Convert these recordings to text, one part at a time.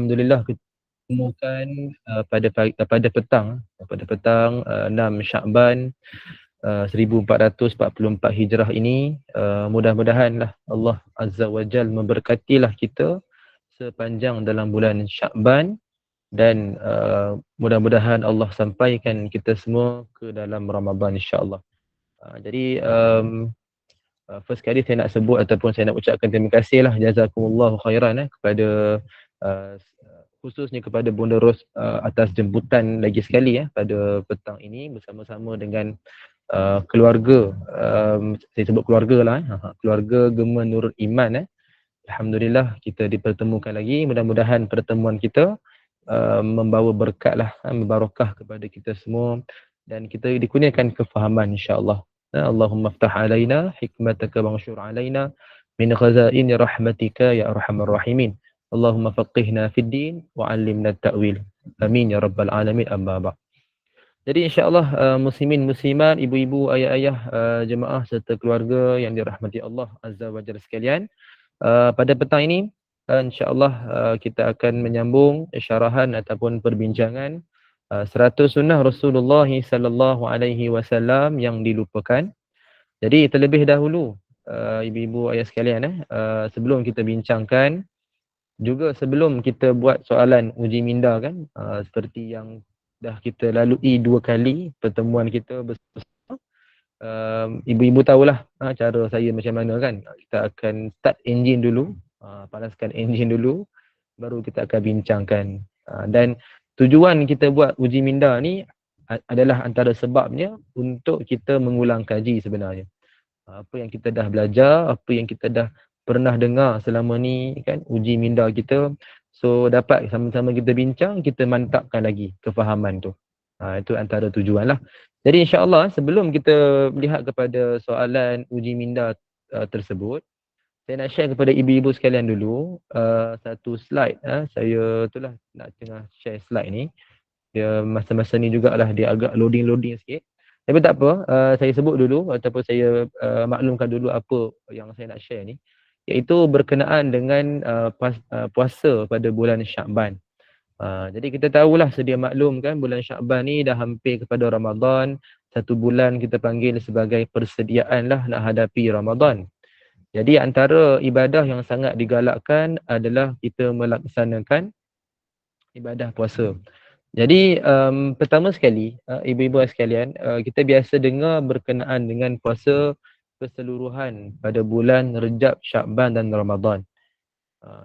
alhamdulillah kita temukan pada petang 6 Syakban 1444 Hijrah ini, mudah-mudahanlah Allah Azza wa Jal memberkatilah kita sepanjang dalam bulan Syakban dan mudah-mudahan Allah sampaikan kita semua ke dalam Ramadan insya-Allah. Jadi first kali saya nak sebut ataupun saya nak ucapkan terima kasih lah, jazakumullahu khairan kepada khususnya kepada Bunda Ros atas jemputan lagi sekali pada petang ini bersama-sama dengan keluarga, saya sebut keluarga lah, keluarga Gema Nurul Iman. Alhamdulillah kita dipertemukan lagi, mudah-mudahan pertemuan kita membawa berkat lah, membarakah kepada kita semua dan kita dikurniakan kefahaman insya-Allah. Allahumma ftah alaina hikmataka wanshur alaina min khazaini rahmatika ya arhamar rahimin. Allahumma faqihna fid din wa 'allimna at-ta'wil. Amin ya rabbal alamin. Amma ba'd. Jadi insya-Allah muslimin muslimat, ibu-ibu, ayah-ayah, jemaah serta keluarga yang dirahmati Allah Azza wa Jalla sekalian, pada petang ini insya-Allah kita akan menyambung syarahan ataupun perbincangan 100 sunnah Rasulullah sallallahu alaihi wasallam yang dilupakan. Jadi terlebih dahulu ibu-ibu ayah sekalian, sebelum kita bincangkan, juga sebelum kita buat soalan uji minda kan, seperti yang dah kita lalui 2 kali pertemuan kita bersama, ibu-ibu tahulah cara saya macam mana kan. Kita akan start enjin dulu, panaskan enjin dulu, baru kita akan bincangkan. Dan tujuan kita buat uji minda ni adalah antara sebabnya untuk kita mengulang kaji sebenarnya. Apa yang kita dah belajar, apa yang kita dah pernah dengar selama ni kan, uji minda kita. So dapat sama-sama kita bincang, kita mantapkan lagi kefahaman tu. Itu antara tujuan lah. Jadi insya-Allah sebelum kita melihat kepada soalan uji minda tersebut, saya nak share kepada ibu-ibu sekalian dulu satu slide. Saya itulah nak tengah share slide ni. Dia masa-masa ni jugalah dia agak loading sikit. Tapi tak apa, saya sebut dulu ataupun saya maklumkan dulu apa yang saya nak share ni, iaitu berkenaan dengan puasa pada bulan Syakban. Jadi kita tahulah, sedia maklum kan, bulan Syakban ni dah hampir kepada Ramadan. 1 bulan kita panggil sebagai persediaan lah nak hadapi Ramadan. Jadi antara ibadah yang sangat digalakkan adalah kita melaksanakan ibadah puasa. Jadi pertama sekali, ibu-ibu sekalian, kita biasa dengar berkenaan dengan puasa keseluruhan pada bulan Rejab, Syakban dan Ramadan.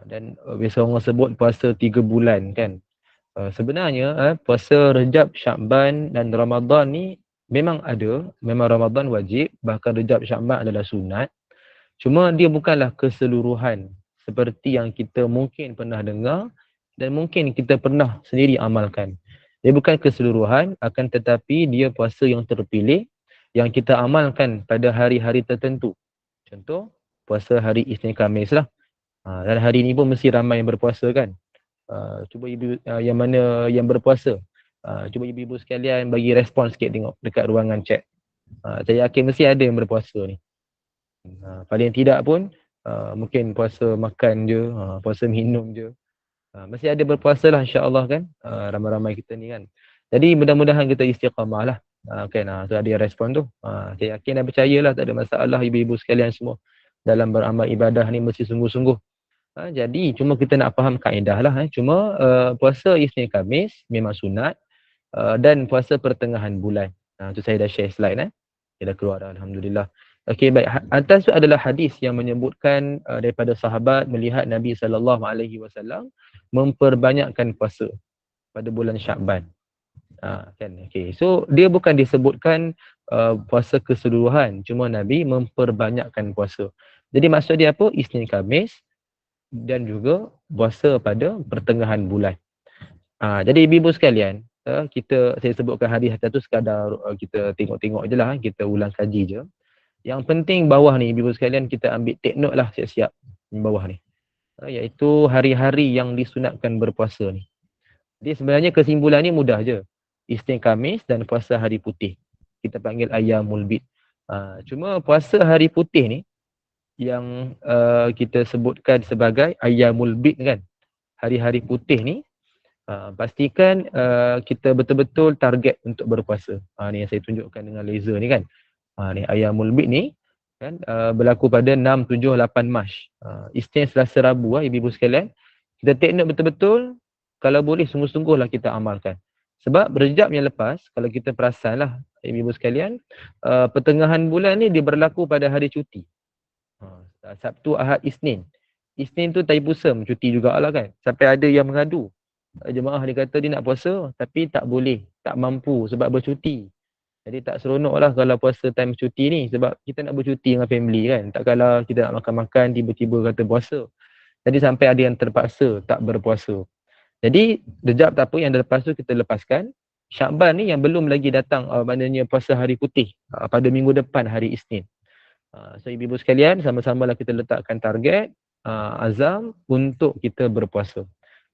Dan biasa orang sebut puasa 3 bulan kan. Sebenarnya puasa Rejab, Syakban dan Ramadan ni memang ada, memang Ramadan wajib, bahkan Rejab, Syakban adalah sunat. Cuma dia bukanlah keseluruhan seperti yang kita mungkin pernah dengar dan mungkin kita pernah sendiri amalkan. Dia bukan keseluruhan, akan tetapi dia puasa yang terpilih yang kita amalkan pada hari-hari tertentu. Contoh, puasa hari Isnin Khamis lah. Dan hari ni pun mesti ramai yang berpuasa kan. Cuba ibu yang mana yang berpuasa, cuba ibu-ibu sekalian bagi respon sikit, tengok dekat ruangan chat. Saya yakin mesti ada yang berpuasa ni. Paling tidak pun mungkin puasa makan je, puasa minum je. Mesti ada berpuasa lah insya-Allah kan, ramai-ramai kita ni kan. Jadi mudah-mudahan kita istiqamah lah. Kan, tu ada yang respon tu. Saya yakin dan percayalah tak ada masalah ibu-ibu sekalian semua dalam beramal ibadah ni mesti sungguh-sungguh. Jadi cuma kita nak faham kaedah lah. Cuma puasa Isnin Khamis memang sunat, dan puasa pertengahan bulan. Tu saya dah share slide. Dia dah keluar dah, alhamdulillah. Okey, baik. Atas tu adalah hadis yang menyebutkan daripada sahabat melihat Nabi SAW memperbanyakkan puasa pada bulan Syakban. Kan, okey. So dia bukan disebutkan puasa keseluruhan, cuma Nabi memperbanyakkan puasa. Jadi maksud dia apa? Isnin Khamis dan juga puasa pada pertengahan bulan. Jadi ibu-ibu sekalian, saya sebutkan hadis atas tu sekadar kita tengok-tengok je lah, kita ulang kaji je. Yang penting bawah ni ibu-ibu sekalian kita ambil take note lah siap-siap bawah ni. Iaitu hari-hari yang disunatkan berpuasa ni. Jadi sebenarnya kesimpulan ni mudah je. Isnin Khamis dan puasa hari putih. Kita panggil Ayyamul Bid. Cuma puasa hari putih ni yang kita sebutkan sebagai Ayyamul Bid kan. hari-hari putih ni, pastikan kita betul-betul target untuk berpuasa. Ni yang saya tunjukkan dengan laser ni kan. Ni Ayyamul Bid ni kan berlaku pada 6, 7, 8 Mac. Isnin, Selasa, Rabu ibu-ibu sekalian. Kita take note betul-betul, kalau boleh sungguh-sungguhlah kita amalkan. Sebab Rejab yang lepas, kalau kita perasanlah ibu-ibu sekalian, pertengahan bulan ni dia berlaku pada hari cuti. Sabtu, Ahad, Isnin. Isnin tu Taipusam, cuti jugalah kan. Sampai ada yang mengadu. Jemaah dia kata dia nak puasa tapi tak boleh, tak mampu sebab bercuti. Jadi tak seronok lah kalau puasa time cuti ni sebab kita nak bercuti dengan family kan. Tak kalah kita nak makan-makan tiba-tiba kata puasa. Jadi sampai ada yang terpaksa tak berpuasa. Jadi Rejab tak apa, yang lepas tu kita lepaskan. Syakban ni yang belum lagi datang, maknanya puasa hari putih pada minggu depan hari Isnin. So ibu-ibu sekalian, sama-samalah kita letakkan target, azam untuk kita berpuasa.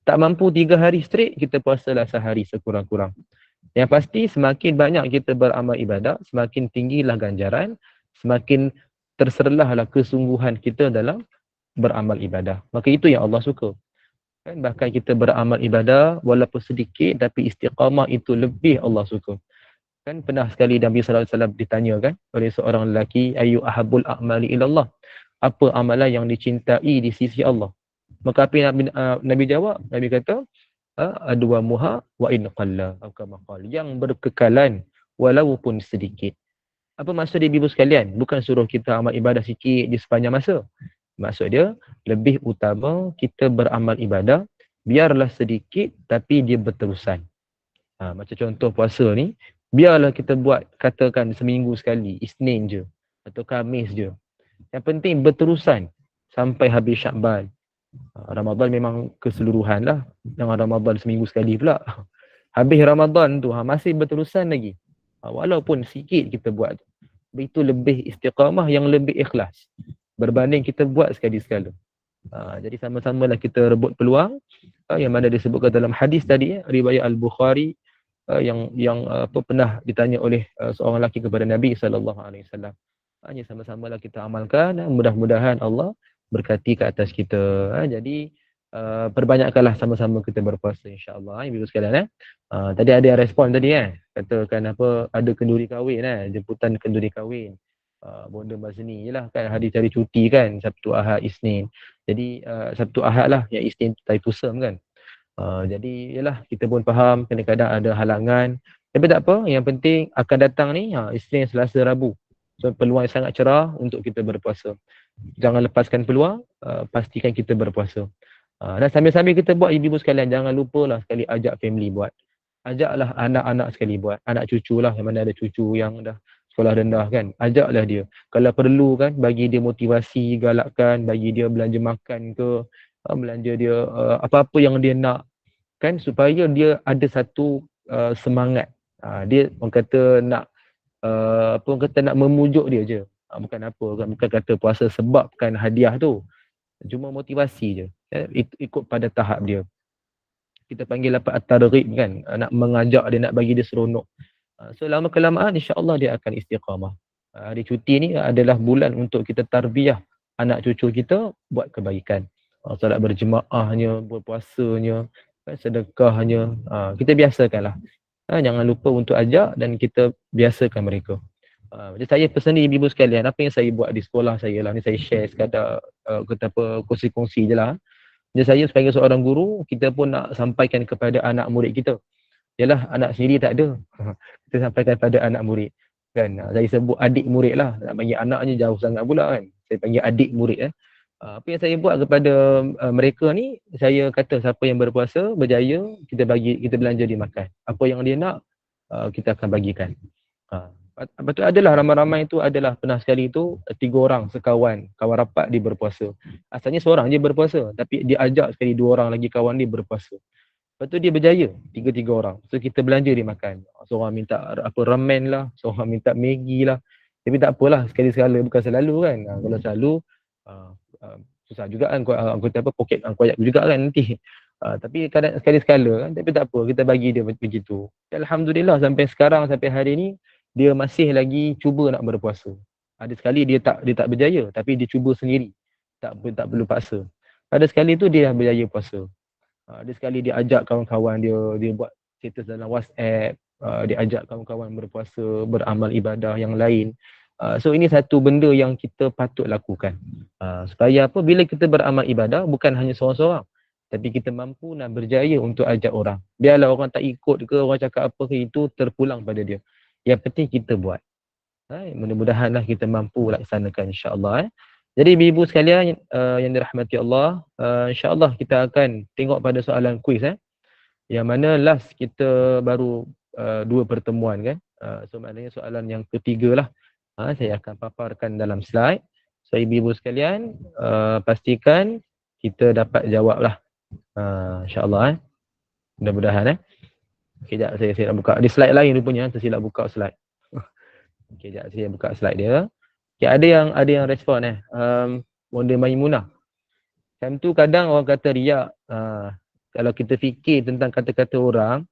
Tak mampu 3 hari straight, kita puasalah sehari sekurang-kurang. Yang pasti semakin banyak kita beramal ibadah, semakin tinggilah ganjaran, semakin terserlahlah kesungguhan kita dalam beramal ibadah. Maka itu yang Allah suka. Kan bahkan kita beramal ibadah walaupun sedikit tapi istiqamah itu lebih Allah suka. Kan pernah sekali Nabi sallallahu alaihi wasallam ditanya kan oleh seorang lelaki, ayu ahabul a'mali ilallah. Apa amalan yang dicintai di sisi Allah? Maka apa yang Nabi jawab? Nabi kata, adwa muha wa in qalla atau kama qala, yang berkekalan walaupun sedikit. Apa maksud dia ibu sekalian? Bukan suruh kita amal ibadah sikit di sepanjang masa. Maksud dia lebih utama kita beramal ibadah biarlah sedikit tapi dia berterusan. Macam contoh puasa ni, biarlah kita buat katakan seminggu sekali, Isnin je atau Khamis je. Yang penting berterusan sampai habis Syakban. Ramadan memang keseluruhan lah. Jangan Ramadan seminggu sekali pula. Habis Ramadan tu masih berterusan lagi. Walaupun sikit kita buat. Itu lebih istiqamah, yang lebih ikhlas berbanding kita buat sekali-sekala. Jadi sama-samalah kita rebut peluang yang mana disebutkan dalam hadis tadi, riwayat Al-Bukhari, yang pernah ditanya oleh seorang lelaki kepada Nabi sallallahu alaihi wasallam. Hanya sama-samalah kita amalkan, mudah-mudahan Allah berkati ke atas kita. Jadi perbanyakkanlah sama-sama kita berpuasa insya-Allah ibu sekalian. Tadi ada yang respon tadi katakan apa, ada kenduri kahwin jemputan kenduri kahwin. Bonda Mazni je lah kan, hari cari cuti kan, Sabtu, Ahad, Isnin. Jadi Sabtu, Ahad lah, yang Isnin Taipusam kan. Jadi yalah, kita pun faham kadang-kadang ada halangan. Tapi tak apa, yang penting akan datang ni Isnin, Selasa, Rabu. So peluang yang sangat cerah untuk kita berpuasa. Jangan lepaskan peluang, pastikan kita berpuasa. Dan sambil-sambil kita buat ibu-ibu sekalian, jangan lupalah sekali ajak family buat. Ajaklah anak-anak sekali buat. Anak cucu lah, yang mana ada cucu yang dah sekolah rendah kan. Ajaklah dia. Kalau perlu kan, bagi dia motivasi, galakkan, bagi dia belanja makan ke, belanja dia apa-apa yang dia nak kan, supaya dia ada satu semangat. Dia orang kata nak apa orang kata nak memujuk dia je. Bukan apa kan, bukan kata puasa sebabkan hadiah tu. Cuma motivasi je. Ikut pada tahap dia. Kita panggil apa at-targhib kan, nak mengajak dia, nak bagi dia seronok. So lama kelamaan insya-Allah dia akan istiqamah. Hari cuti ni adalah bulan untuk kita tarbiyah anak cucu kita buat kebaikan. Solat berjemaahnya, berpuasanya, sedekahnya, kita biasakanlah. Jangan lupa untuk ajak dan kita biasakan mereka. Jadi saya personally ibu sekalian, apa yang saya buat di sekolah saya lah, ni saya share sekadar kata apa, kongsi-kongsi je lah. Jadi saya sebagai seorang guru, kita pun nak sampaikan kepada anak murid kita. Yalah, anak sendiri tak ada. Kita sampaikan kepada anak murid. Kan? Saya sebut adik murid lah. Nak panggil anaknya jauh sangat pula kan. Saya panggil adik murid. Apa yang saya buat kepada mereka ni, saya kata siapa yang berpuasa, berjaya, kita belanja dia makan. Apa yang dia nak, kita akan bagikan. Betul, adalah ramai-ramai itu adalah pernah sekali itu 3 orang sekawan, kawan rapat dia berpuasa. Asalnya seorang je berpuasa, tapi dia ajak sekali 2 orang lagi kawan dia berpuasa. Lepas tu dia berjaya, 3 orang. So kita belanja dia makan. Seorang minta apa ramen lah, seorang minta Maggi lah. Tapi tak apalah, sekali-sekala bukan selalu kan. Kalau selalu susah juga kan, kata apa, poket koyak juga kan nanti. Tapi kadang sekali-sekala kan, tapi tak apa, kita bagi dia begitu. Alhamdulillah sampai sekarang, sampai hari ni dia masih lagi cuba nak berpuasa. Ada sekali dia tak berjaya, tapi dia cuba sendiri. Tak perlu paksa. Ada sekali tu dia dah berjaya puasa. Dia sekali dia ajak kawan-kawan dia buat status dalam WhatsApp, dia ajak kawan-kawan berpuasa, beramal ibadah yang lain. So ini satu benda yang kita patut lakukan. Supaya apa? Bila kita beramal ibadah bukan hanya seorang-seorang, tapi kita mampu nak berjaya untuk ajak orang. Biarlah orang tak ikut ke, orang cakap apa ke, itu terpulang pada dia. Yang penting kita buat. Mudah-mudahanlah kita mampu laksanakan, insya-Allah. Jadi ibu-ibu sekalian yang dirahmati Allah, insya-Allah kita akan tengok pada soalan kuis yang mana last kita baru 2 pertemuan kan. So maknanya soalan yang ketiga lah. Saya akan paparkan dalam slide. So ibu-ibu sekalian, pastikan kita dapat jawab lah. InsyaAllah mudah-mudahan Sekejap saya nak buka. Di slide lain rupanya, tersilap buka slide. Sekejap saya buka slide dia. Okay, ada yang respon Bonda Maimunah. Time tu kadang orang kata riak. Kalau kita fikir tentang kata-kata orang,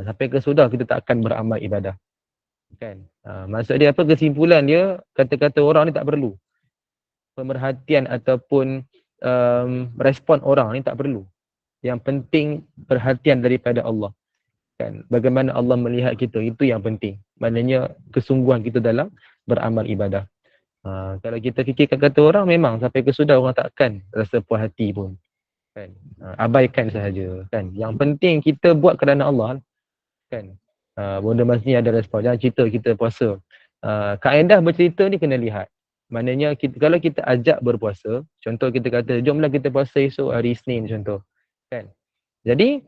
sampai ke sudah kita tak akan beramal ibadah. Kan? Maksud dia apa? Kesimpulan dia, kata-kata orang ni tak perlu. Pemerhatian ataupun respon orang ni tak perlu. Yang penting perhatian daripada Allah. Kan? Bagaimana Allah melihat kita, itu yang penting. Maknanya kesungguhan kita dalam beramal ibadah. Kalau kita fikirkan kata orang, memang sampai ke sudah orang takkan rasa puas hati pun. Kan? Abaikan sahaja. Kan? Yang penting kita buat kerana Allah. Kan? Bonda Mas ni ada respon. Jangan cerita kita puasa. Kaedah bercerita ni kena lihat. Maknanya kita, kalau kita ajak berpuasa, contoh kita kata, jomlah kita puasa esok hari Isnin contoh. Kan? Jadi,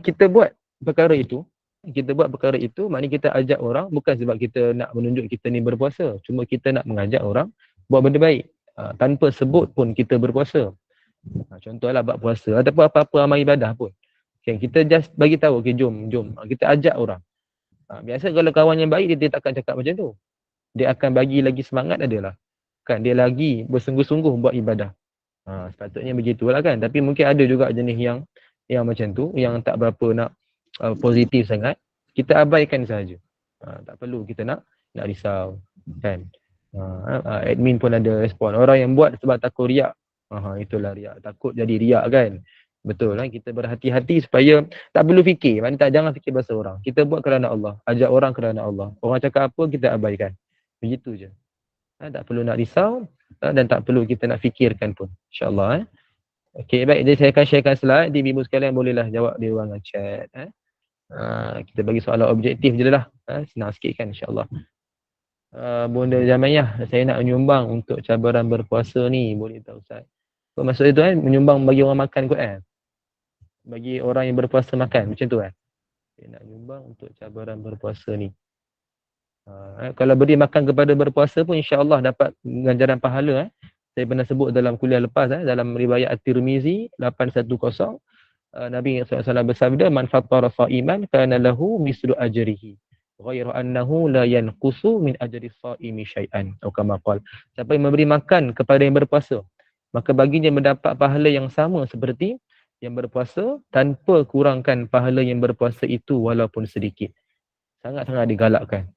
kita buat perkara itu, maknanya kita ajak orang bukan sebab kita nak menunjuk kita ni berpuasa, cuma kita nak mengajak orang buat benda baik, tanpa sebut pun kita berpuasa. Contohlah bab puasa ataupun apa-apa amal ibadah pun. Okay, kita just bagi tahu, okay, jom kita ajak orang. Biasa kalau kawan yang baik dia takkan cakap macam tu. Dia akan bagi lagi semangat adalah kan dia lagi bersungguh-sungguh buat ibadah. Sepatutnya begitulah kan. Tapi mungkin ada juga jenis yang macam tu, yang tak berapa nak positif sangat, kita abaikan saja. Tak perlu kita nak risau kan. Admin pun ada respon, orang yang buat sebab takut riak. Itulah riak, takut jadi riak kan. Betul kan, kita berhati-hati supaya tak perlu fikir, maknanya jangan fikir pasal orang. Kita buat kerana Allah, ajak orang kerana Allah. Orang cakap apa kita abaikan. Begitu je. Tak perlu nak risau dan tak perlu kita nak fikirkan pun. InsyaAllah. Okey, baik. Jadi saya akan sharekan slide. Di ibu sekalian bolehlah jawab di ruangan chat. Kita bagi soalan objektif je lah. Senang sikit kan, insyaAllah. Bonda Jamaiyah, saya nak menyumbang untuk cabaran berpuasa ni. Boleh tak Ustaz? Apa maksud itu menyumbang bagi orang makan kot bagi orang yang berpuasa makan, macam tu Saya nak menyumbang untuk cabaran berpuasa ni. Kalau beri makan kepada berpuasa pun insya-Allah dapat ganjaran pahala. Saya pernah sebut dalam kuliah lepas dalam riwayat At-Tirmizi 810, Nabi SAW bersabda, man fattara sha'iman kana lahu mislu ajrihi ghairu annahu la yanqusu min ajri shaimi syai'an atau kama qala. Siapa yang memberi makan kepada yang berpuasa, maka baginya mendapat pahala yang sama seperti yang berpuasa tanpa kurangkan pahala yang berpuasa itu walaupun sedikit. Sangat-sangat digalakkan.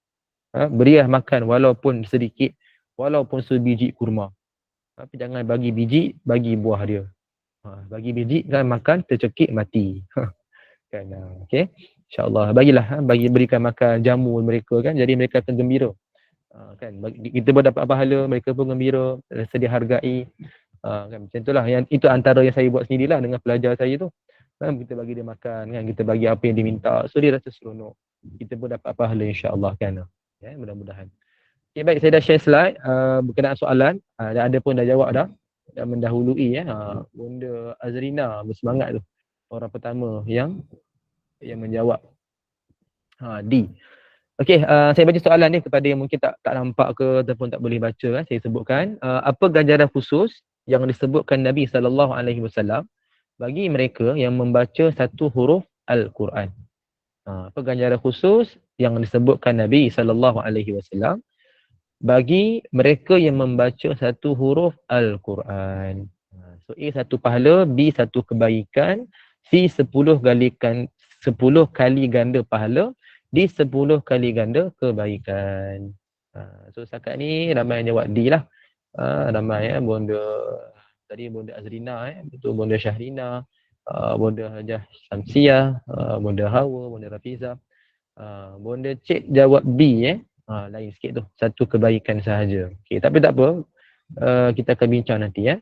Berilah makan walaupun sedikit, walaupun sebiji kurma. Tapi jangan bagi biji, bagi buah dia. Bagi biji kan makan tercekik mati. Kan, okey. InsyaAllah bagilah, berikan makan jamu mereka kan, jadi mereka akan gembira. Kan, kita pun dapat pahala, mereka pun gembira, rasa dihargai. Kan, macam itulah. Yang itu antara yang saya buat sendirilah dengan pelajar saya tu. Kita bagi dia makan kan, kita bagi apa yang dia minta, so dia rasa seronok. Kita pun dapat pahala insya-Allah kan. Mudah-mudahan. Okay, baik, saya dah share slide berkenaan soalan. Ada pun dah jawab dah mendahului Bunda Azrina bersemangat tu. Orang pertama yang menjawab. D. Okey, saya baca soalan ni kepada yang mungkin tak nampak ke ataupun tak boleh baca saya sebutkan. Apa ganjaran khusus yang disebutkan Nabi SAW bagi mereka yang membaca satu huruf Al-Quran? Apa ganjaran khusus yang disebutkan Nabi SAW bagi mereka yang membaca satu huruf Al-Quran? So A satu pahala, B satu kebaikan, C 10 kali ganda pahala, D 10 kali ganda kebaikan. So setakat ni ramai yang jawab D lah. Ramai Bonda tadi Bonda Azrina, betul Bonda Syahrina, Bonda Hajah Syamsiah, Bonda Hawa, Bonda Rafiza. Bonda Cik jawab B lain sikit tu. Satu kebaikan sahaja. Okey, tapi tak apa. Kita akan bincang nanti ya.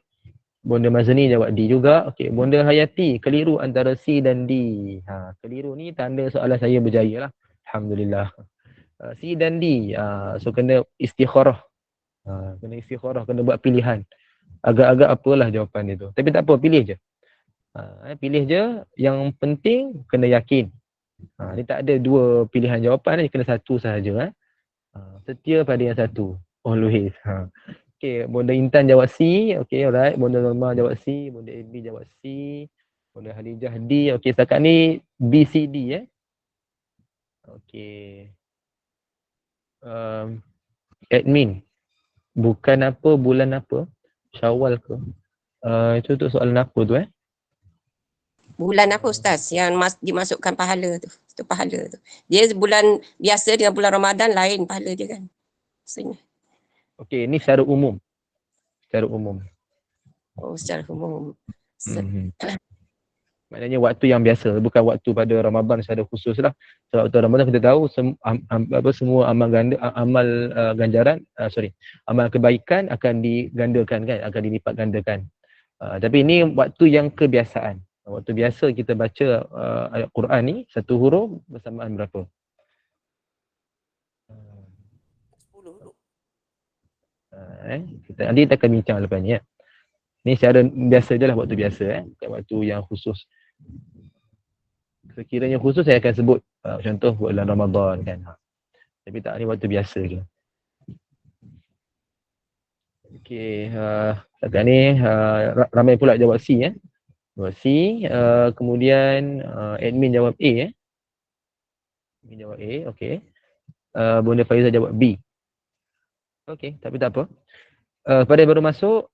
Bonda Mazni jawab D juga. Okey, Bonda Hayati keliru antara C dan D. Keliru ni tanda soalan saya berjaya lah. Alhamdulillah. C dan D. So kena istikharah. Kena istikharah, kena buat pilihan. Agak-agak apalah jawapan dia tu. Tapi tak apa, pilih je. Pilih je. Yang penting kena yakin. Dia tak ada dua pilihan jawapan, dia kena satu sahaja. Setia pada yang satu. Always. Okay, Bonda Intan jawab C. Okay, alright. Bonda Norma jawab C. Bonda AB jawab C. Bonda Halijah D. Okay, setakat ni B, C, D. Okay. Admin. Bukan apa, bulan apa? Syawal ke? Itu tu soalan apa tu Bulan apa Ustaz yang dimasukkan pahala tu? Itu pahala tu. Dia bulan biasa dengan bulan Ramadan lain pahala dia kan. Maksudnya. Okey, ni secara umum. Secara umum. Oh, secara umum. Maknanya waktu yang biasa, bukan waktu pada Ramadan secara khusus lah. Sebab waktu Ramadan kita tahu semua amal ganda, amal ganjaran, amal kebaikan akan digandakan kan, akan dilipat gandakan. Tapi ini waktu yang kebiasaan. Waktu biasa kita baca ayat Quran ni, satu huruf bersamaan berapa? 10. Nanti kita akan bincang lepas ni. Ni secara biasa je lah, waktu biasa. Bukan waktu yang khusus. Sekiranya khusus saya akan sebut contoh bulan Ramadan kan. Tapi tak, ni waktu biasa je. Okey, setakat ni ramai pula jawab C Jawab C, kemudian admin jawab A Admin jawab A, okey. Bonda Faizal jawab B. Okey, tapi tak apa. Pada yang baru masuk,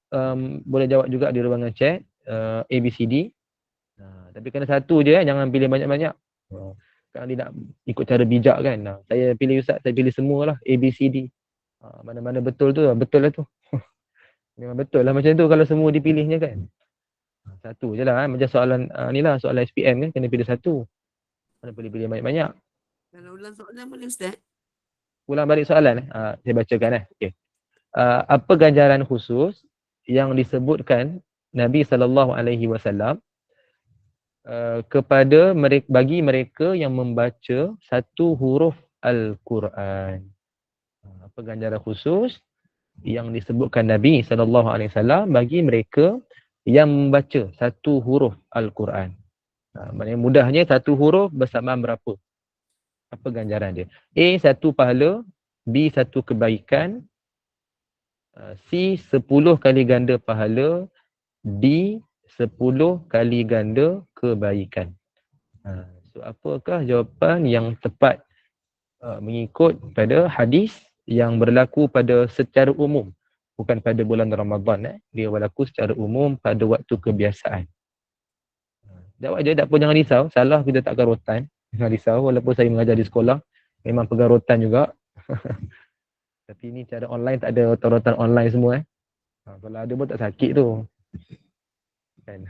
boleh jawab juga di ruangan chat A, B, C, D. Tapi kena satu je jangan pilih banyak-banyak. Kalau dia nak ikut cara bijak kan. Saya pilih Ustaz, saya pilih semua lah A, B, C, D. Mana-mana betul tu, betul lah tu. Memang betul lah macam tu kalau semua dipilihnya kan. Satu je lah macam soalan ni lah, soalan SPM kan, kena pilih satu. Mana boleh pilih banyak-banyak. Kalau ulang soalan boleh Ustaz? Ulang balik soalan saya bacakan Okay. Apa ganjaran khusus yang disebutkan Nabi SAW kepada mereka, bagi mereka yang membaca satu huruf Al-Quran? Apa ganjaran khusus yang disebutkan Nabi SAW bagi mereka yang membaca satu huruf Al-Quran? Maksudnya mudahnya satu huruf bersamaan berapa? Apa ganjaran dia? A, satu pahala. B, satu kebaikan. C, 10 kali ganda pahala. D, 10 kali ganda kebaikan. So apakah jawapan yang tepat mengikut pada hadis yang berlaku pada secara umum, bukan pada bulan Ramadan. Dia berlaku secara umum pada waktu kebiasaan. Jawab je, tak apa, jangan risau. Salah kita tak akan rotan. Jangan risau, walaupun saya mengajar di sekolah memang pegang rotan juga. Tapi ni cara online, tak ada rotan online semua kalau ada pun tak sakit tu kan.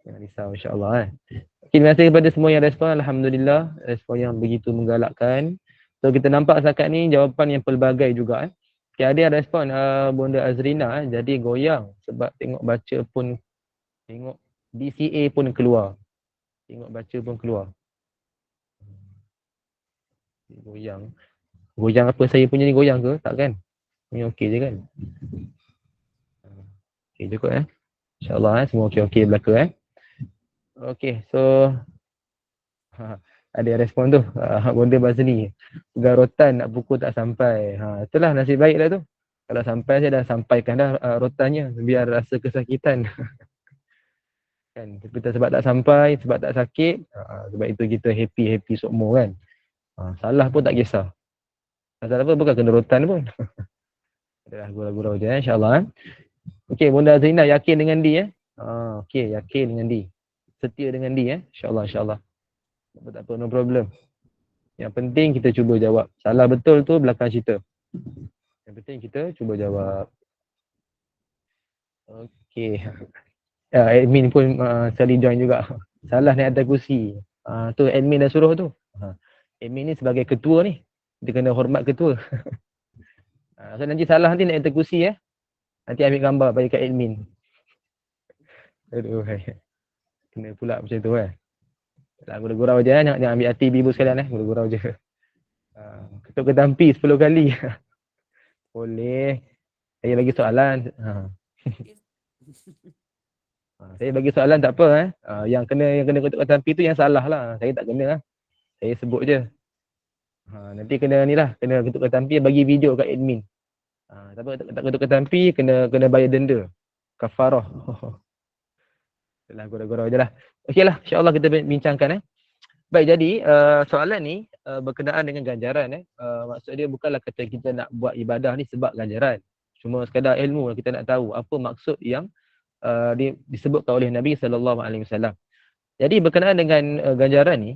Jangan risau, insyaAllah Okay, terima kasih kepada semua yang respon. Alhamdulillah, respon yang begitu menggalakkan. So kita nampak setakat ni jawapan yang pelbagai juga Okay, ada yang respon Bonda Azrina jadi goyang sebab tengok baca pun, tengok DCA pun keluar, tengok baca pun keluar. Goyang apa, saya punya ni goyang ke? Tak kan? Ni okey je kan? Okey je kot InsyaAllah semua okey-okey belaka Okey, so ada yang respon tu, Bonda Bazli, pegang rotan nak pukul tak sampai. Itulah nasib baik lah tu. Kalau sampai, saya dah sampaikan dah rotannya biar rasa kesakitan. Kan, kita sebab tak sampai, sebab tak sakit, sebab itu kita happy sokmo kan. Salah pun tak kisah. Salah pun bukan kena rotan pun. Adalah gurau-gurau je insyaAllah Okey, Bonda Zainah yakin dengan D okey, yakin dengan D. Setia dengan D insyaAllah. Tak apa, no problem. Yang penting kita cuba jawab. Salah betul tu belakang cerita. Yang penting kita cuba jawab. Okey. Admin pun sekali join juga. Salah naik atas kursi. Tu admin dah suruh tu. Admin ni sebagai ketua ni. Dia kena hormat ketua. So nanti salah nanti naik atas kursi Nanti ambil gambar bagi kat admin. Aduh. Kena pula macam tu gurau-gurau je jangan ambil hati ibu sekalian gurau-gurau je. Ketuk ketampi 10 kali. Boleh. Saya bagi soalan. Saya bagi soalan tak apa yang kena ketuk ketampi tu yang salah lah. Saya tak kena Saya sebut je. Nanti kena ni lah, kena ketuk ketampi bagi video kat admin. Tak ketuk ketampi kena bayar denda. Kafarah. Itulah gurau-gurau je lah. Okeylah, insya-Allah kita bincangkan Baik, jadi soalan ni berkenaan dengan ganjaran maksud dia bukanlah kata kita nak buat ibadah ni sebab ganjaran. Cuma sekadar ilmu kita nak tahu apa maksud yang disebutkan oleh Nabi SAW. Jadi berkenaan dengan ganjaran ni,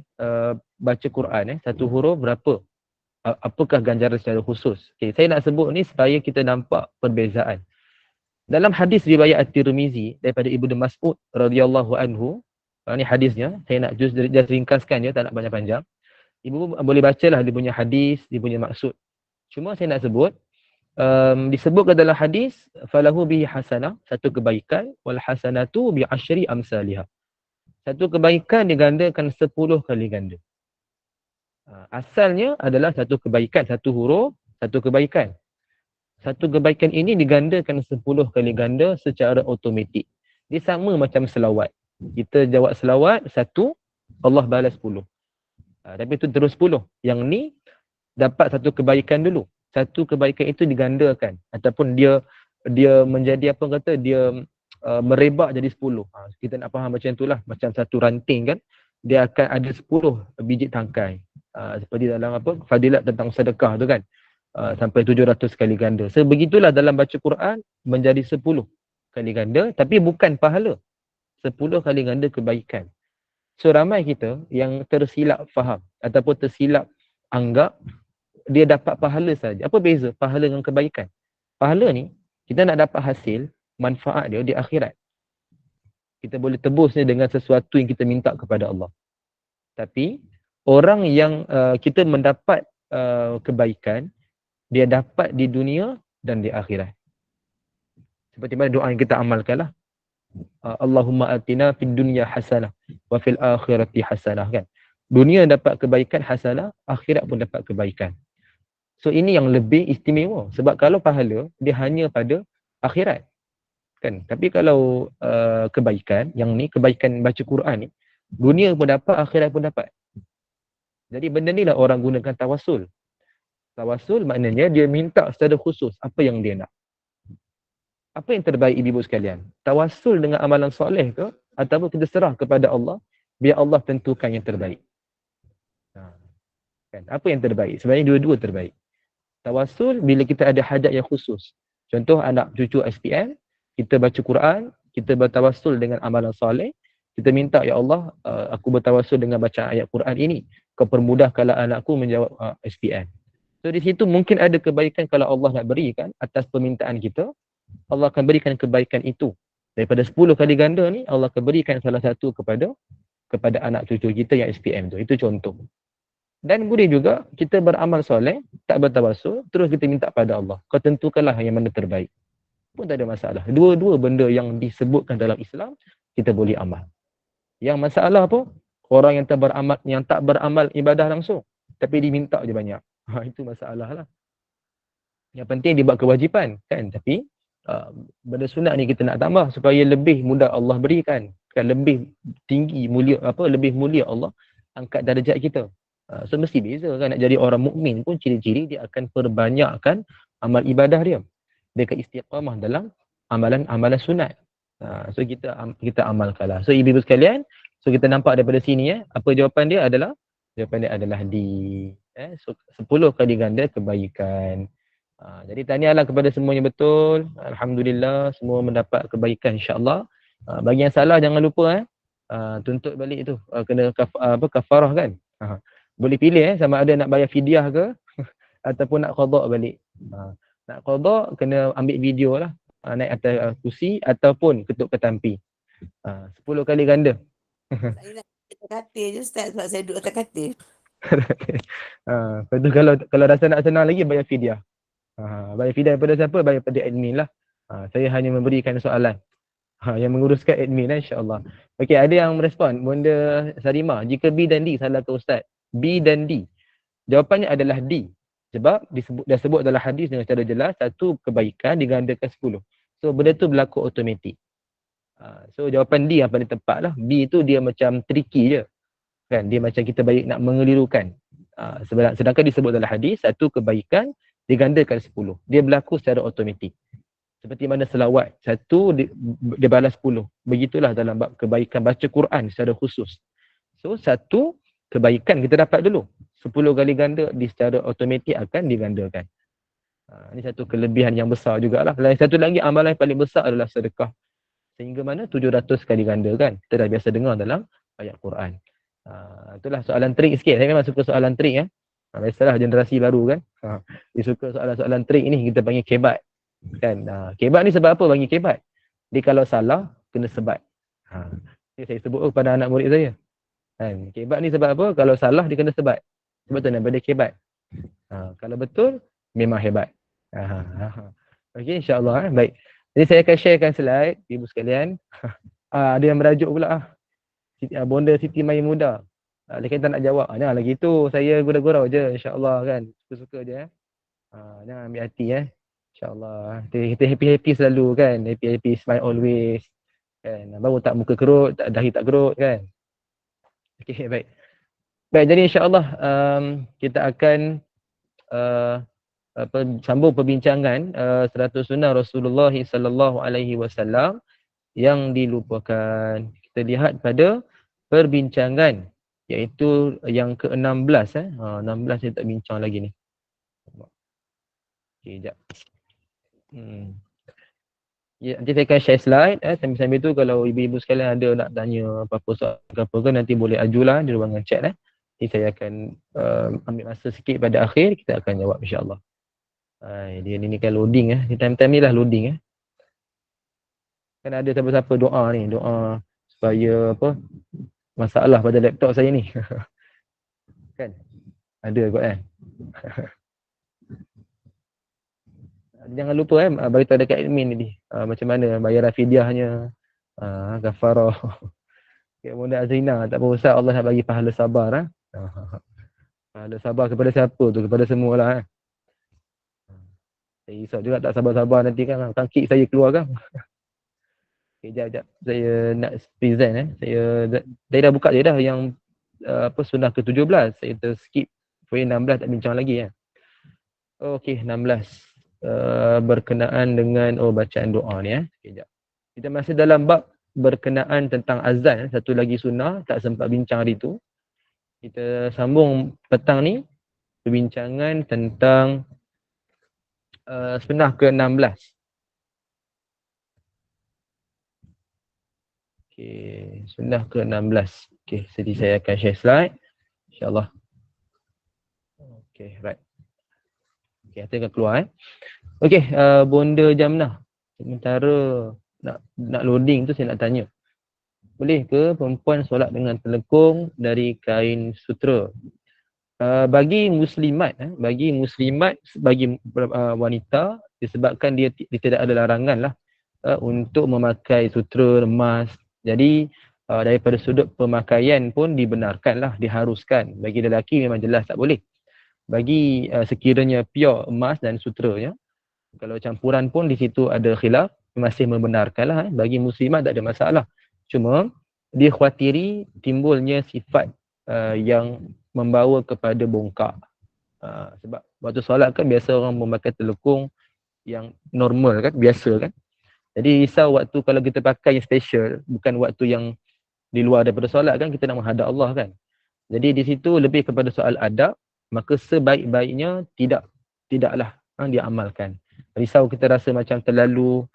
baca Quran satu huruf berapa? Apakah ganjaran secara khusus? Okay, saya nak sebut ni supaya kita nampak perbezaan. Dalam hadis riwayat At-Tirmizi daripada Ibnu Mas'ud radhiyallahu anhu, ni hadisnya, saya nak just ringkaskan je, tak nak panjang-panjang. Ibu boleh bacalah dia punya hadis, dia punya maksud. Cuma saya nak sebut, disebutkan dalam hadis, falahu bihi hasanah, satu kebaikan, wal hasanatu bi asyri amsalihah. Satu kebaikan digandakan 10 kali ganda. Asalnya adalah satu kebaikan, satu huruf, satu kebaikan. Satu kebaikan ini digandakan 10 kali ganda secara automatik. Dia sama macam selawat. Kita jawab selawat, 1, Allah balas 10. Tapi itu terus 10. Yang ni dapat satu kebaikan dulu. Satu kebaikan itu digandakan. Ataupun dia menjadi apa kata, dia merebak jadi 10. Kita nak faham macam itulah. Macam satu ranting kan, dia akan ada 10 biji tangkai. Seperti dalam apa, fadilat tentang sedekah tu kan. Sampai 700 kali ganda. Sebegitulah dalam baca Quran menjadi 10 kali ganda. Tapi bukan pahala. 10 kali ganda kebaikan. So ramai kita yang tersilap faham ataupun tersilap anggap dia dapat pahala saja. Apa beza pahala dengan kebaikan? Pahala ni kita nak dapat hasil manfaat dia di akhirat. Kita boleh tebusnya dengan sesuatu yang kita minta kepada Allah. Tapi orang yang kita mendapat kebaikan, dia dapat di dunia dan di akhirat. Seperti mana doa yang kita amalkanlah. Allahumma atina fid dunya hasanah wa fil akhirati hasanah kan. Dunia dapat kebaikan hasanah, akhirat pun dapat kebaikan. So ini yang lebih istimewa sebab kalau pahala dia hanya pada akhirat. Kan? Tapi kalau kebaikan, yang ni kebaikan baca Quran ni, dunia pun dapat, akhirat pun dapat. Jadi benda ni lah orang gunakan tawassul. Tawassul maknanya dia minta secara khusus apa yang dia nak. Apa yang terbaik ibu-ibu sekalian? Tawassul dengan amalan soleh ke? Ataupun kita serah kepada Allah, biar Allah tentukan yang terbaik. Kan? Apa yang terbaik? Sebenarnya dua-dua terbaik. Tawassul bila kita ada hajat yang khusus. Contoh anak cucu SPM, kita baca Quran, kita bertawassul dengan amalan soleh, kita minta, ya Allah, aku bertawassul dengan bacaan ayat Quran ini, kau permudahkanlah anakku menjawab SPM. So di situ mungkin ada kebaikan kalau Allah nak berikan atas permintaan kita, Allah akan berikan kebaikan itu. Daripada 10 kali ganda ni, Allah akan berikan salah satu kepada anak cucu kita yang SPM tu. Itu contoh. Dan boleh juga kita beramal soleh, tak bertawassul, terus kita minta pada Allah. Kau tentukanlah yang mana terbaik. Pun tak ada masalah. Dua-dua benda yang disebutkan dalam Islam, kita boleh amal. Yang masalah apa? Orang yang tak beramal ibadah langsung, tapi diminta je banyak. Itu masalah lah. Yang penting dia buat kewajipan kan, tapi benda sunat ni kita nak tambah supaya lebih mudah Allah berikan, kan, lebih tinggi mulia lebih mulia Allah angkat darjat kita. So mesti beza kan, nak jadi orang mukmin pun ciri-ciri dia akan perbanyakkan amal ibadah dia. Dia akan istiqamah dalam amalan sunat. So kita amalkanlah. So ibu-ibu sekalian, so kita nampak daripada sini apa jawapan dia adalah? Jawapan dia adalah so 10 kali ganda kebaikan. Jadi tahniahlah kepada semua yang betul. Alhamdulillah semua mendapat kebaikan insya-Allah. Bagi yang salah jangan lupa tuntut balik tu. Kena kafarah kan. Boleh pilih sama ada nak bayar fidyah ke ataupun nak qada balik. Nak qada kena ambil video lah, naik atas kursi ataupun ketuk ketampi. 10 kali ganda. Saya nak atas katil je Ustaz sebab saya duduk atas katil. Lepas tu kalau rasa nak senang lagi, bayar fidyah. Bayar fidyah daripada siapa? Bayar pada admin lah. Saya hanya memberikan soalan. Yang menguruskan admin insya-Allah. Okey, ada yang merespon. Bonda Sarima, jika B dan D salah ke Ustaz? B dan D. Jawapannya adalah D. Sebab dah sebut dalam hadis dengan secara jelas, satu kebaikan digandakan 10. So benda tu berlaku automatik. So jawapan D yang paling tepat lah. B tu dia macam tricky je. Kan? Dia macam kita baik nak mengelirukan. Sedangkan disebut dalam hadis, satu kebaikan digandakan 10. Dia berlaku secara automatik. Seperti mana selawat, satu dia balas 10. Begitulah dalam bab kebaikan baca Quran secara khusus. So satu kebaikan kita dapat dulu. 10 kali ganda secara automatik akan digandakan. Ini satu kelebihan yang besar jugalah. Lain satu lagi amalan yang paling besar adalah sedekah. Sehingga mana 700 kali ganda kan. Kita dah biasa dengar dalam ayat Quran. Itulah soalan trik sikit. Saya memang suka soalan trik ya. Biasalah generasi baru kan. Dia suka soalan-soalan trik ni kita panggil kebat. Kan? Kebat ni sebab apa bagi kebat? Dia kalau salah kena sebat. Ini saya sebut kepada anak murid saya. Kan? Kebat ni sebab apa? Kalau salah dia kena sebat. Sebab tu nama dia kebat. Kalau betul memang hebat. Okey, insya-Allah baik. Jadi saya akan sharekan slide ibu sekalian. Ada yang merajuk pula Bonda Siti Mai Muda. Dia tak nak jawab. Jangan lagi tu. Saya gurau-gurau je insya-Allah kan. Suka-suka je jangan ambil hati InsyaAllah. Kita happy-happy selalu kan. Happy-happy, smile always. Kan. Baru tak muka kerut, dahi tak kerut kan. Okey, baik. Baik, jadi insyaAllah kita akan sambung perbincangan 100 sunnah Rasulullah SAW yang dilupakan. Kita lihat pada perbincangan iaitu yang ke-16 16 saya tak bincang lagi ni. Okey, jap. Ya, nanti saya akan share slide sambil-sambil tu kalau ibu-ibu sekalian ada nak tanya apa-apa soal apa ke nanti boleh ajulah di ruangan chat Nanti saya akan ambil masa sikit pada akhir kita akan jawab insya-Allah. Dia ni kan loading time-time ni lah loading Kan ada siapa-siapa doa ni, doa supaya apa masalah pada laptop saya ni. Kan? Ada kot Jangan lupa beritahu dekat admin ni macam mana bayaran fidyahnya, kafarah. Okay, Bunda Azrina, tak apa Ustaz, Allah nak bagi pahala sabar pahala sabar kepada siapa tu? Kepada semualah Saya risau juga tak sabar-sabar nanti kan kick saya keluar kan. Okay, jap. Saya nak present Saya dah buka je dah yang sunnah ke-17. Saya terskip. Poin 16 tak bincang lagi Okey, 16. Berkenaan dengan bacaan doa ni Okay, jap. Kita masih dalam bab berkenaan tentang azan. Satu lagi sunnah, tak sempat bincang hari tu. Kita sambung petang ni perbincangan tentang sunnah ke-16. Okey, sunnah ke-16. Okey, jadi saya akan share slide. InsyaAllah. Okey, right. Okey, kita akan keluar Okey, Bonda Jamnah. Sementara nak loading tu saya nak tanya. Boleh ke perempuan solat dengan telekung dari kain sutera? Bagi muslimat, bagi wanita disebabkan dia tidak ada larangan lah untuk memakai sutera emas. Jadi daripada sudut pemakaian pun dibenarkan lah, diharuskan. Bagi lelaki memang jelas tak boleh. Bagi sekiranya pure emas dan suteranya, kalau campuran pun di situ ada khilaf, masih membenarkan lah. Bagi muslimat tak ada masalah. Cuma dikhawatiri timbulnya sifat yang membawa kepada bongkak. Sebab waktu solat kan biasa orang memakai telekung yang normal kan, biasa kan. Jadi risau waktu kalau kita pakai yang special, bukan waktu yang di luar daripada solat kan, kita nak menghadap Allah kan. Jadi di situ lebih kepada soal adab, maka sebaik-baiknya tidaklah diamalkan. Risau kita rasa macam terlalu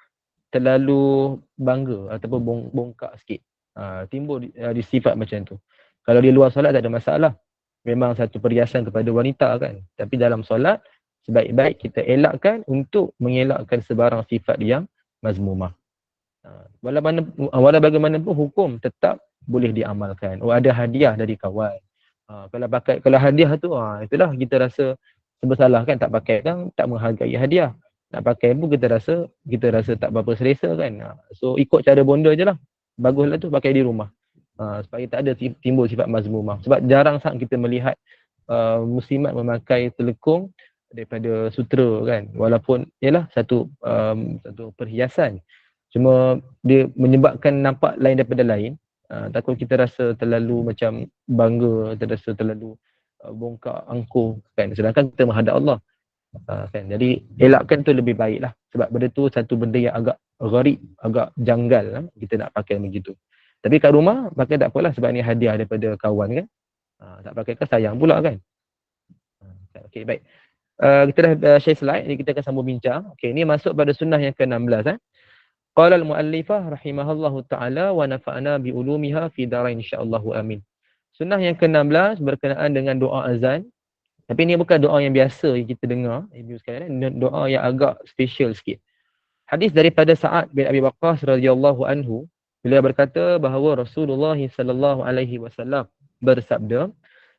bangga ataupun bongkak sikit. Timbul di sifat macam tu. Kalau di luar solat tak ada masalah. Memang satu perhiasan kepada wanita kan. Tapi dalam solat sebaik-baik kita elakkan untuk mengelakkan sebarang sifat yang mazmumah. Walau bagaimanapun hukum tetap boleh diamalkan. Ada hadiah dari kawan. Kalau hadiah tu itulah kita rasa bersalah kan, tak pakai kan, tak menghargai hadiah. Nak pakai pun kita rasa tak berapa selesa kan. So ikut cara bonda je lah. Baguslah tu pakai di rumah. Supaya tak ada timbul sifat mazmumah. Sebab jarang sangat kita melihat muslimat memakai telekung daripada sutera kan. Walaupun ialah satu perhiasan. Cuma dia menyebabkan nampak lain daripada lain. Takut kita rasa terlalu macam bangga, terasa terlalu bongkak angkuh kan. Sedangkan kita menghadap Allah. Kan. Jadi elakkan tu lebih baik lah. Sebab benda tu satu benda yang agak gharib, agak janggal kita nak pakai begitu. Tapi kat rumah pakai tak apalah sebab ni hadiah daripada kawan kan. Tak pakai kan sayang pula kan. Okey, baik. Kita dah share slide, jadi kita akan sambung bincang. Okey, ni masuk pada sunnah yang ke-16. Qala al-muallifah rahimahullahu ta'ala wa nafa'na bi ulumiha fi darain insyaallah amin. Sunnah yang ke-16 berkenaan dengan doa azan. Tapi ni bukan doa yang biasa yang kita dengar, ibu sekalian, doa yang agak special sikit. Hadis daripada Sa'ad bin Abi Waqqas radhiyallahu anhu, beliau berkata bahawa Rasulullah sallallahu alaihi wasallam bersabda,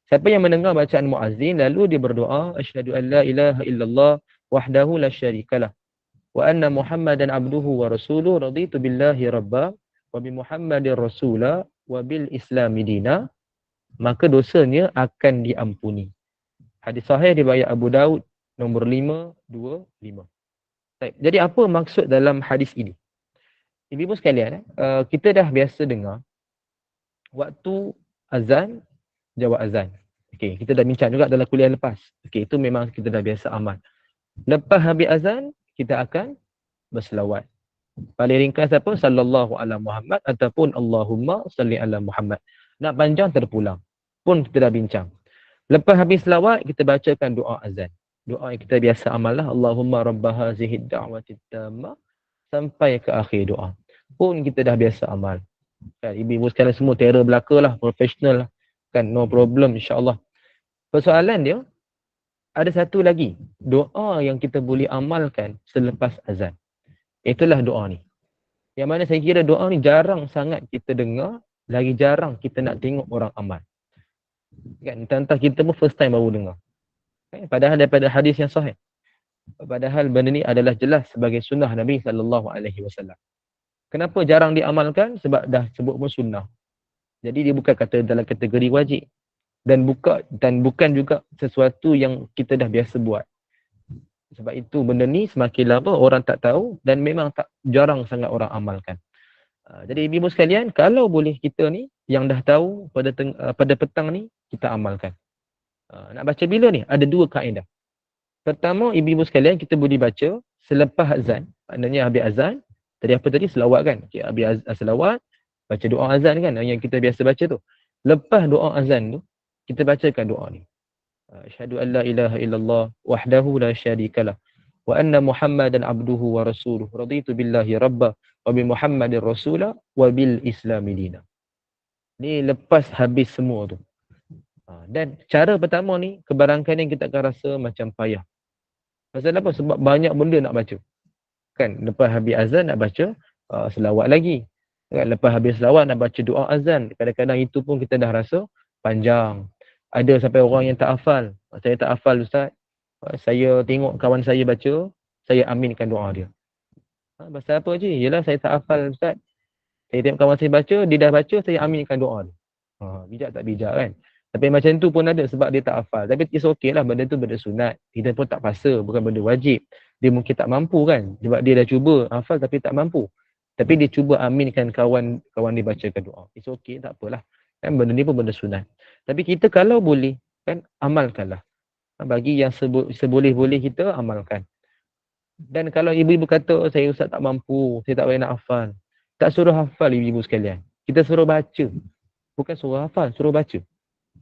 siapa yang mendengar bacaan muazzin lalu dia berdoa, asyhadu an la ilaha illallah wahdahu la syarikalah wa anna Muhammadan abduhu wa rasuluhu, raditu billahi rabba wa bi Muhammadin rasula wa bil islami dina, maka dosanya akan diampuni. Hadis sahih riwayat Abu Daud nombor 525. Baik, jadi apa maksud dalam hadis ini? Ibu-ibu sekalian, kita dah biasa dengar waktu azan, jawab azan. Okey, kita dah bincang juga dalam kuliah lepas. Okey, itu memang kita dah biasa amal. Lepas habis azan, kita akan berselawat. Paling ringkas apa? Sallallahu ala Muhammad ataupun Allahumma salli ala Muhammad. Nak panjang terpulang. Pun kita dah bincang. Lepas habis selawat, kita bacakan doa azan. Doa yang kita biasa amal lah. Allahumma rabba hazihid da'watid tamma sampai ke akhir doa. Pun kita dah biasa amal. Kan, ibu-ibu sekalian semua terror belaka lah, profesional lah. Kan, no problem insyaAllah. Persoalan dia, ada satu lagi doa yang kita boleh amalkan selepas azan. Itulah doa ni. Yang mana saya kira doa ni jarang sangat kita dengar, lagi jarang kita nak tengok orang amal. Kan, entah kita pun first time baru dengar. Kan, padahal daripada hadis yang sahih. Padahal benda ni adalah jelas sebagai sunnah Nabi SAW. Kenapa jarang diamalkan? Sebab dah sebut pun sunnah. Jadi dia bukan kata dalam kategori wajib. Dan bukan juga sesuatu yang kita dah biasa buat. Sebab itu benda ni semakin lama orang tak tahu dan memang jarang sangat orang amalkan. Jadi ibu sekalian, kalau boleh kita ni yang dah tahu pada petang ni kita amalkan. Nak baca bila ni? Ada dua kaedah. Pertama, ibu sekalian, kita boleh baca selepas azan. Maknanya habis azan, tadi apa tadi? Selawat kan? Okay, habis selawat, baca doa azan kan? Yang kita biasa baca tu. Lepas doa azan tu, kita bacakan doa ni. Asyhadu an la ilaha illallah wahdahu la syarikalah wa anna Muhammadan abduhu wa rasuluhu, raditu billahi rabba wa bi Muhammadin rasula wa bil islami dina. Ni lepas habis semua tu. Dan cara pertama ni, kebarangkalian kita akan rasa macam payah. Pasal apa? Sebab banyak benda nak baca. Kan, lepas habis azan nak baca selawat lagi. Kan, lepas habis selawat nak baca doa azan. Kadang-kadang itu pun kita dah rasa panjang. Ada sampai orang yang tak hafal. Saya tak hafal Ustaz. Saya tengok kawan saya baca, saya aminkan doa dia. Pasal apa je? Yelah saya tak hafal Ustaz. Saya tengok kawan saya baca, dia dah baca, saya aminkan doa dia. Bijak tak bijak kan? Tapi macam tu pun ada sebab dia tak hafal. Tapi it's okay lah, benda tu benda sunat. Kita pun tak paksa, bukan benda wajib. Dia mungkin tak mampu kan? Sebab dia dah cuba hafal tapi tak mampu. Tapi dia cuba aminkan kawan dia bacakan doa. It's okay, tak apalah. Kan benda ni pun benda sunat. Tapi kita kalau boleh, kan amalkanlah. Bagi yang seboleh-boleh kita amalkan. Dan kalau ibu-ibu kata, saya Ustaz tak mampu, saya tak boleh nak hafal. Tak suruh hafal ibu-ibu sekalian. Kita suruh baca. Bukan suruh hafal, suruh baca.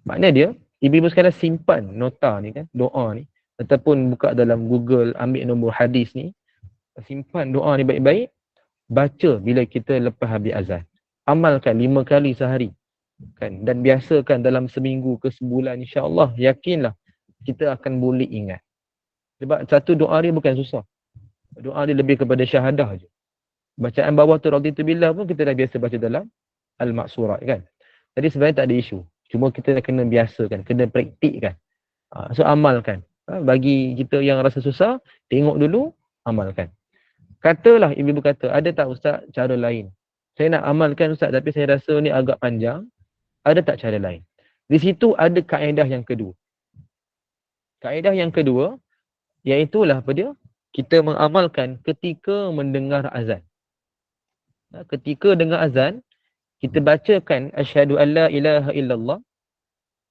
Maknanya dia, ibu-ibu sekalian simpan nota ni kan, doa ni. Ataupun buka dalam Google, ambil nombor hadis ni. Simpan doa ni baik-baik. Baca bila kita lepas habis azan. Amalkan 5 kali sehari. Kan? Dan biasakan dalam seminggu ke sebulan, insyaAllah, yakinlah kita akan boleh ingat. Sebab satu doa dia bukan susah. Doa dia lebih kepada syahadah je. bacaan bawah tu raditu billah pun kita dah biasa baca dalam al-maksurat kan. Jadi sebenarnya tak ada isu. Cuma kita kena biasakan, kena praktikkan. So amalkan. Bagi kita yang rasa susah, tengok dulu, amalkan. Katalah ibu-ibu kata, ada tak ustaz cara lain? Saya nak amalkan ustaz tapi saya rasa ni agak panjang. Ada tak cara lain? Di situ ada kaedah yang kedua. Kaedah yang kedua, iaitulah apa dia? Kita mengamalkan ketika mendengar azan. Ketika dengar azan, kita bacakan asyhadu alla ilaha illallah.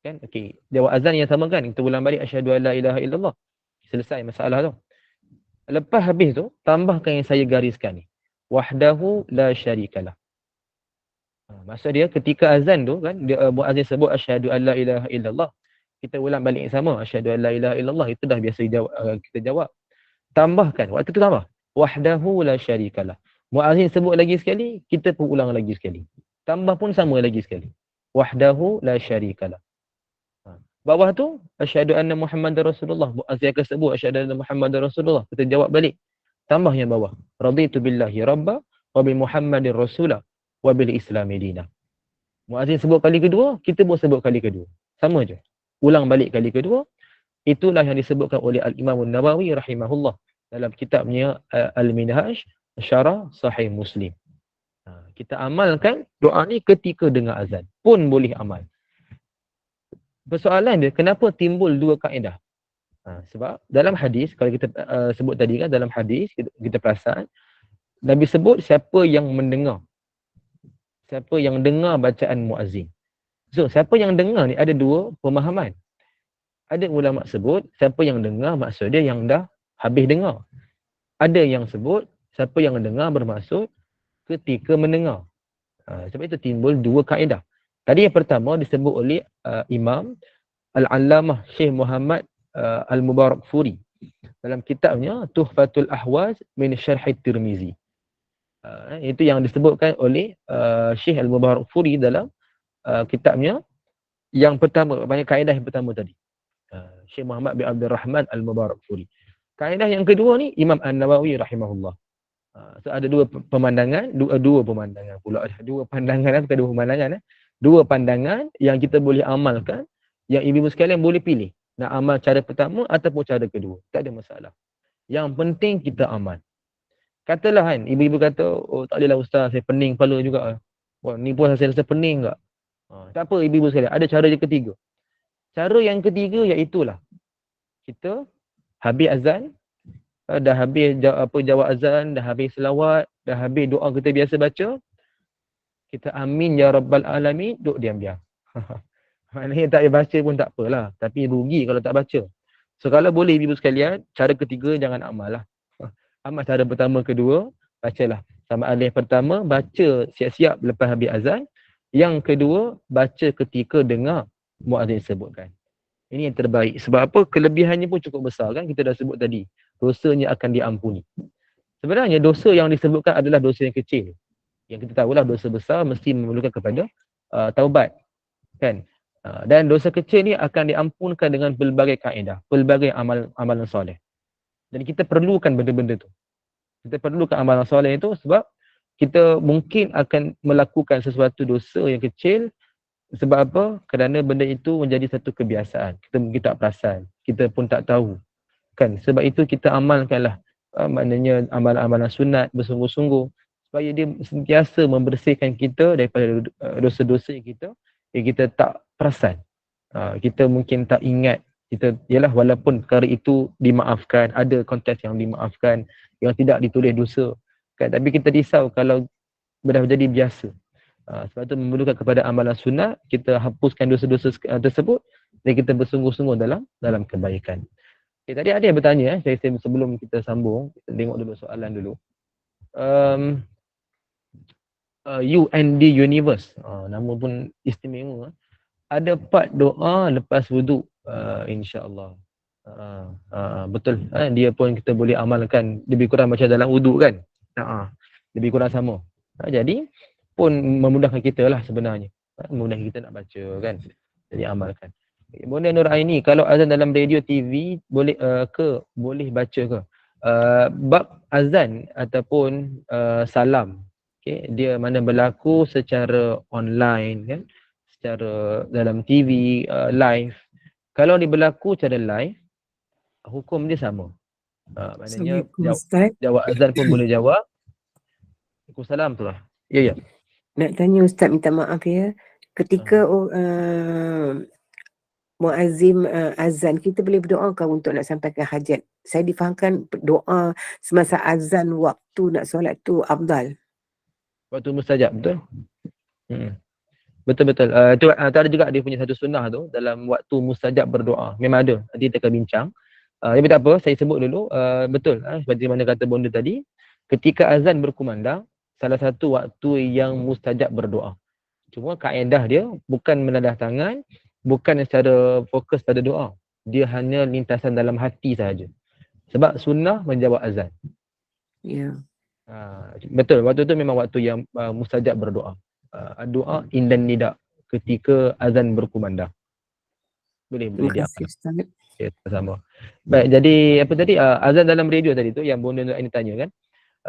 Kan? Okey, jawab azan yang sama kan? Kita ulang balik asyhadu alla ilaha illallah. Selesai masalah tu. Lepas habis tu, tambahkan yang saya gariskan ni. Wahdahu la syarikalah. Maksud dia ketika azan tu kan, dia muazzin sebut asyhadu alla ilaha illallah. Kita ulang balik yang sama, asyhadu alla ilaha illallah. Itu dah biasa kita jawab. Tambahkan, waktu tu tambah. Wahdahu la syarikalah. Muazzin sebut lagi sekali, kita pun ulang lagi sekali. Tambah pun sama lagi sekali. Wahdahu la syarikalah. Bawah tu, asyhadu anna Muhammadar Rasulullah. Muazzin akan sebut asyhadu anna Muhammadar Rasulullah. Kita jawab balik. Tambah yang bawah. Raditu billahi rabba wa bi Muhammadin rasulah wa bil islami dinah. Muazzin sebut kali kedua, kita pun sebut kali kedua. Sama je. Ulang balik kali kedua. Itulah yang disebutkan oleh Al-Imam Nawawi rahimahullah dalam kitabnya Al-Minhaj Syarah Sahih Muslim. Kita amalkan doa ni ketika dengar azan. Pun boleh amal. Persoalan dia, kenapa timbul dua kaedah? Sebab dalam hadis, kalau kita sebut tadi kan, dalam hadis, kita perasan, Nabi sebut siapa yang mendengar. Siapa yang dengar bacaan muazzin. So, siapa yang dengar ni ada dua pemahaman. Ada ulama sebut, siapa yang dengar maksud dia yang dah habis dengar. Ada yang sebut, siapa yang dengar bermaksud ketika mendengar. Sebab itu timbul dua kaedah. Tadi yang pertama disebut oleh Imam Al-Allamah Syekh Muhammad Al-Mubarakfuri dalam kitabnya Tuhfatul Ahwaz min Syarh Tirmizi. Itu yang disebutkan oleh Syekh Al-Mubarakfuri dalam kitabnya yang pertama, banyak kaedah yang pertama tadi. Syekh Muhammad bin Abdul Rahman Al-Mubarakfuri. Kaedah yang kedua ni Imam An-Nawawi rahimahullah. So ada dua pemandangan, dua pemandangan pula. Dua pandangan bukan dua pemandangan. Dua pandangan yang kita boleh amalkan, yang ibu-ibu sekalian boleh pilih. Nak amal cara pertama ataupun cara kedua. Tak ada masalah. Yang penting kita amal. Katalah kan, ibu-ibu kata, oh tak bolehlah ustaz, saya pening kepala juga. Wah, ni pun saya rasa pening tak? Tak apa ibu-ibu sekalian, ada cara yang ketiga. Cara yang ketiga iaitulah kita habis azan, dah habis jawab azan, dah habis selawat, dah habis doa kita biasa baca, kita amin ya rabbal alamin, duduk diam-diam. Maknanya tak payah baca pun tak apalah, tapi rugi kalau tak baca. So kalau boleh ibu sekalian, cara ketiga jangan amal lah. Amal cara pertama, kedua, bacalah. Sama ada yang pertama, baca siap-siap lepas habis azan. Yang kedua, baca ketika dengar muazzin sebutkan. Ini yang terbaik. Sebab apa? Kelebihannya pun cukup besar kan, kita dah sebut tadi. Dosanya akan diampuni. Sebenarnya dosa yang disebutkan adalah dosa yang kecil. Yang kita tahulah dosa besar mesti memerlukan kepada taubat. Kan? Dan dosa kecil ni akan diampunkan dengan pelbagai kaedah, pelbagai amalan soleh. Dan kita perlukan benda-benda tu. Kita perlukan amalan soleh itu sebab kita mungkin akan melakukan sesuatu dosa yang kecil. Sebab apa? Kerana benda itu menjadi satu kebiasaan. Kita mungkin tak perasan. Kita pun tak tahu. Kan? Sebab itu kita amalkanlah. Maknanya amalan-amalan sunat bersungguh-sungguh. Supaya dia sentiasa membersihkan kita daripada dosa-dosa kita yang kita tak perasan. Kita mungkin tak ingat. Kita, yalah walaupun perkara itu dimaafkan, ada konteks yang dimaafkan, yang tidak ditulis dosa. Kan? Tapi kita risau kalau dah menjadi biasa. Sebab itu memerlukan kepada amalan sunat, kita hapuskan dosa-dosa tersebut dan kita bersungguh-sungguh dalam kebaikan. Okay, tadi ada yang bertanya, saya sebelum kita sambung, kita tengok dulu soalan dulu. UND Universe, nama pun istimewa. Ada part doa lepas wuduk, insya-Allah. Betul, dia pun kita boleh amalkan lebih kurang macam dalam wuduk kan. Lebih kurang sama. Jadi pun memudahkan kita lah sebenarnya. Memudahkan kita nak baca kan. Jadi amalkan. Bunda Nur Aini, kalau azan dalam radio TV boleh boleh baca ke? Bab azan ataupun salam, okay, dia mana berlaku secara online kan, secara dalam TV live. Kalau dia berlaku secara live, hukum dia sama. Maknanya Assalamualaikum Ustaz. jawab azan pun boleh jawab. Waalaikumsalam tu lah. Ya. Nak tanya Ustaz, minta maaf ya. Ketika muazzin azan, kita boleh berdoa ke untuk nak sampaikan hajat? Saya difahamkan doa semasa azan waktu nak solat tu afdal. Waktu mustajab, betul? Betul-betul. Tu ada juga dia punya satu sunnah tu dalam waktu mustajab berdoa. Memang ada. Nanti kita akan bincang. Tapi tak apa, saya sebut dulu. Betul. Seperti mana kata bonda tadi, ketika azan berkumandang, salah satu waktu yang mustajab berdoa. Cuma kaedah dia bukan menadah tangan, bukan secara fokus pada doa. Dia hanya lintasan dalam hati sahaja. Sebab sunnah menjawab azan. Ya. Betul, waktu tu memang waktu yang mustajab berdoa. Doa indan nida ketika azan berkumandang. Boleh Terima dia. kasih Ustaz. Ya, sama. Baik, jadi apa tadi azan dalam radio tadi tu yang bonda ini tanya kan.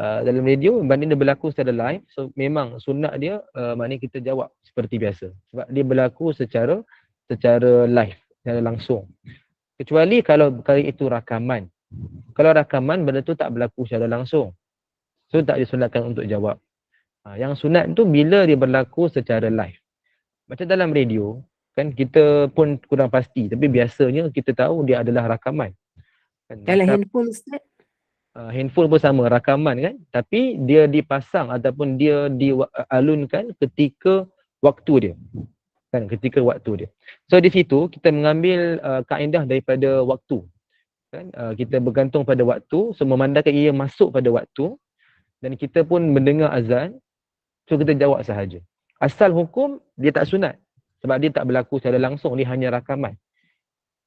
Dalam radio banding dia berlaku secara live, so memang sunat dia maknanya kita jawab seperti biasa sebab dia berlaku secara live, secara langsung. Kecuali kalau itu rakaman. Kalau rakaman benda tu tak berlaku secara langsung, so tak disunatkan untuk jawab. Yang sunat tu bila dia berlaku secara live. Macam dalam radio kan, kita pun kurang pasti, tapi biasanya kita tahu dia adalah rakaman kan. Dalam handphone Ustaz? Handphone pun sama, rakaman kan, tapi dia dipasang ataupun dia dialunkan ketika waktu dia kan, ketika waktu dia. So di situ kita mengambil kaedah daripada waktu kan, kita bergantung pada waktu, so memandangkan ia masuk pada waktu dan kita pun mendengar azan, so kita jawab sahaja. Asal hukum dia tak sunat sebab dia tak berlaku secara langsung, dia hanya rakaman.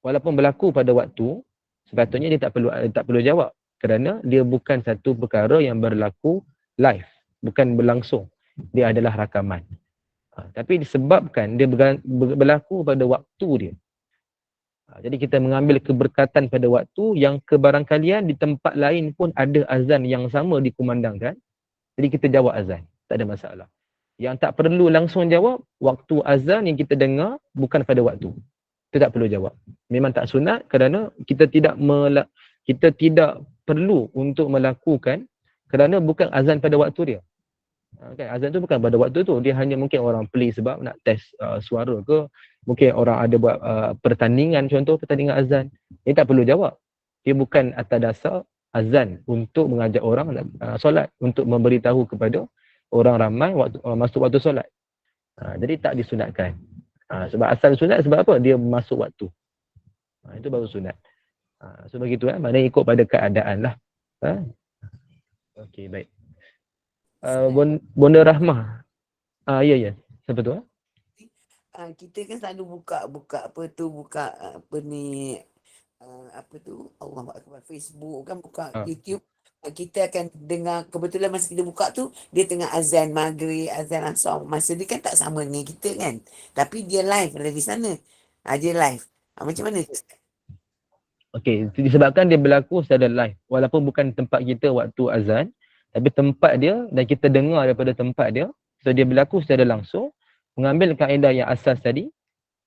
Walaupun berlaku pada waktu, sepatutnya dia tak perlu jawab kerana dia bukan satu perkara yang berlaku live, bukan berlangsung. Dia adalah rakaman. Tapi disebabkan dia berlaku pada waktu dia. Jadi kita mengambil keberkatan pada waktu yang kebarangkalian di tempat lain pun ada azan yang sama dikumandangkan. Jadi kita jawab azan, tak ada masalah. Yang tak perlu langsung jawab, waktu azan yang kita dengar bukan pada waktu. Kita tak perlu jawab. Memang tak sunat kerana kita tidak perlu untuk melakukan kerana bukan azan pada waktu dia. Okay, azan tu bukan pada waktu tu, dia hanya mungkin orang play sebab nak test suara ke, mungkin orang ada buat pertandingan, contoh pertandingan azan. Dia tak perlu jawab. Dia bukan atas dasar azan untuk mengajak orang solat, untuk memberitahu kepada orang ramai masuk waktu solat. Jadi tak disunatkan. Sebab asal sunat sebab apa? Dia masuk waktu. Itu baru sunat. So begitu maknanya ikut pada keadaan lah. Okey, baik. Bonda Rahmah. Ya. Siapa tu? Kita kan selalu buka Allah Akbar, Facebook kan, buka YouTube. Kita akan dengar, kebetulan masa kita buka tu dia tengah azan maghrib, azan asar. Masa dia kan tak sama dengan kita kan, tapi dia live dari sana. Dia live. Macam mana? Okey, disebabkan dia berlaku secara live walaupun bukan tempat kita waktu azan, tapi tempat dia dan kita dengar daripada tempat dia, so dia berlaku secara langsung. Mengambil kaedah yang asas tadi,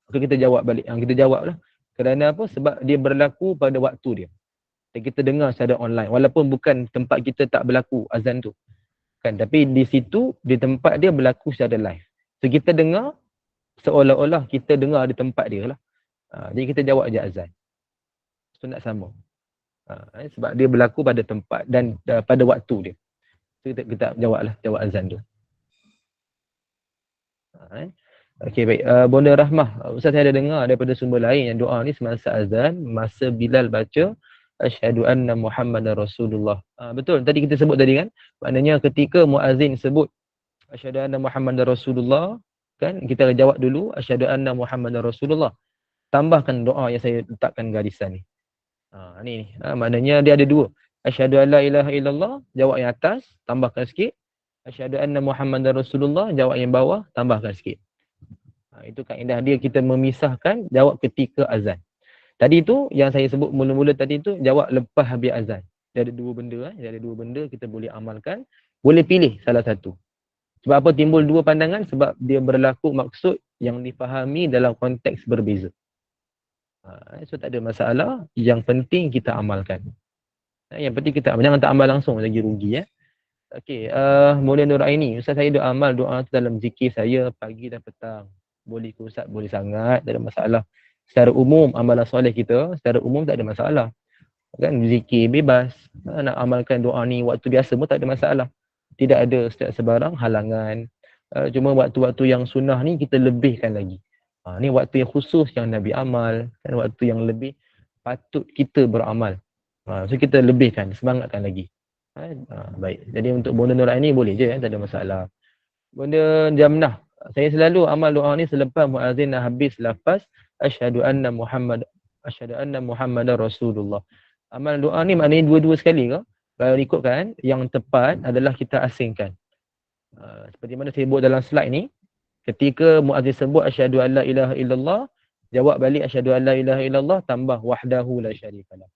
maka kita jawab balik. Kita jawablah. Kerana apa? Sebab dia berlaku pada waktu dia. Dan kita dengar secara online walaupun bukan tempat kita tak berlaku azan tu. Kan, tapi di situ di tempat dia berlaku secara live. So kita dengar seolah-olah kita dengar di tempat dia lah. Jadi kita jawab je azan. Sunat sama. Sebab dia berlaku pada tempat dan pada waktu dia. So kita jawab azan tu. Okey, baik. Bonda Rahmah, Ustaz saya ada dengar daripada sumber lain yang doa ni semasa azan, masa Bilal baca asyhadu anna Muhammadar Rasulullah. Betul, tadi kita sebut tadi kan, maknanya ketika muazzin sebut asyhadu anna Muhammadar Rasulullah kan, kita jawab dulu asyhadu anna Muhammadar Rasulullah. Tambahkan doa yang saya letakkan garisan ni. Ni maknanya dia ada dua. Asyhadu an la ilaha illallah, jawab yang atas, tambahkan sikit. Asyhadu anna Muhammadar Rasulullah, jawab yang bawah, tambahkan sikit. Itu kaedah dia, kita memisahkan jawab ketika azan. Tadi tu yang saya sebut mula-mula tadi tu jawab lepas habis azan. Dia ada dua benda, dia ada dua benda kita boleh amalkan, boleh pilih salah satu. Sebab apa timbul dua pandangan? Sebab dia berlaku maksud yang difahami dalam konteks berbeza. So tak ada masalah, yang penting kita amalkan. Yang penting kita jangan tak amal langsung lagi rugi. Okey, Mulia Nur Aini, Ustaz saya doa amal doa tu dalam zikir saya pagi dan petang. Boleh ke Ustaz? Boleh sangat, tak ada masalah. Secara umum amalan soleh kita, secara umum tak ada masalah. Kan zikir bebas, nak amalkan doa ni waktu biasa pun tak ada masalah. Tidak ada sebarang halangan. Cuma waktu-waktu yang sunnah ni kita lebihkan lagi. Ni waktu yang khusus yang Nabi amal, kan waktu yang lebih patut kita beramal. So kita lebihkan, semangatkan lagi. Baik. Jadi untuk Bonda Nur Aini boleh je, tak ada masalah. Bonda Jamnah, saya selalu amal doa ni selepas muazzin dah habis lafaz asyhadu anna Muhammadar Rasulullah. Amal doa ni maknanya dua-dua sekali ke? Kalau ikutkan, yang tepat adalah kita asingkan. Seperti mana saya sebut dalam slide ni, ketika muazzin sebut asyhadu an la ilaha illallah, jawab balik asyhadu an la ilaha illallah tambah wahdahu la syarikalah.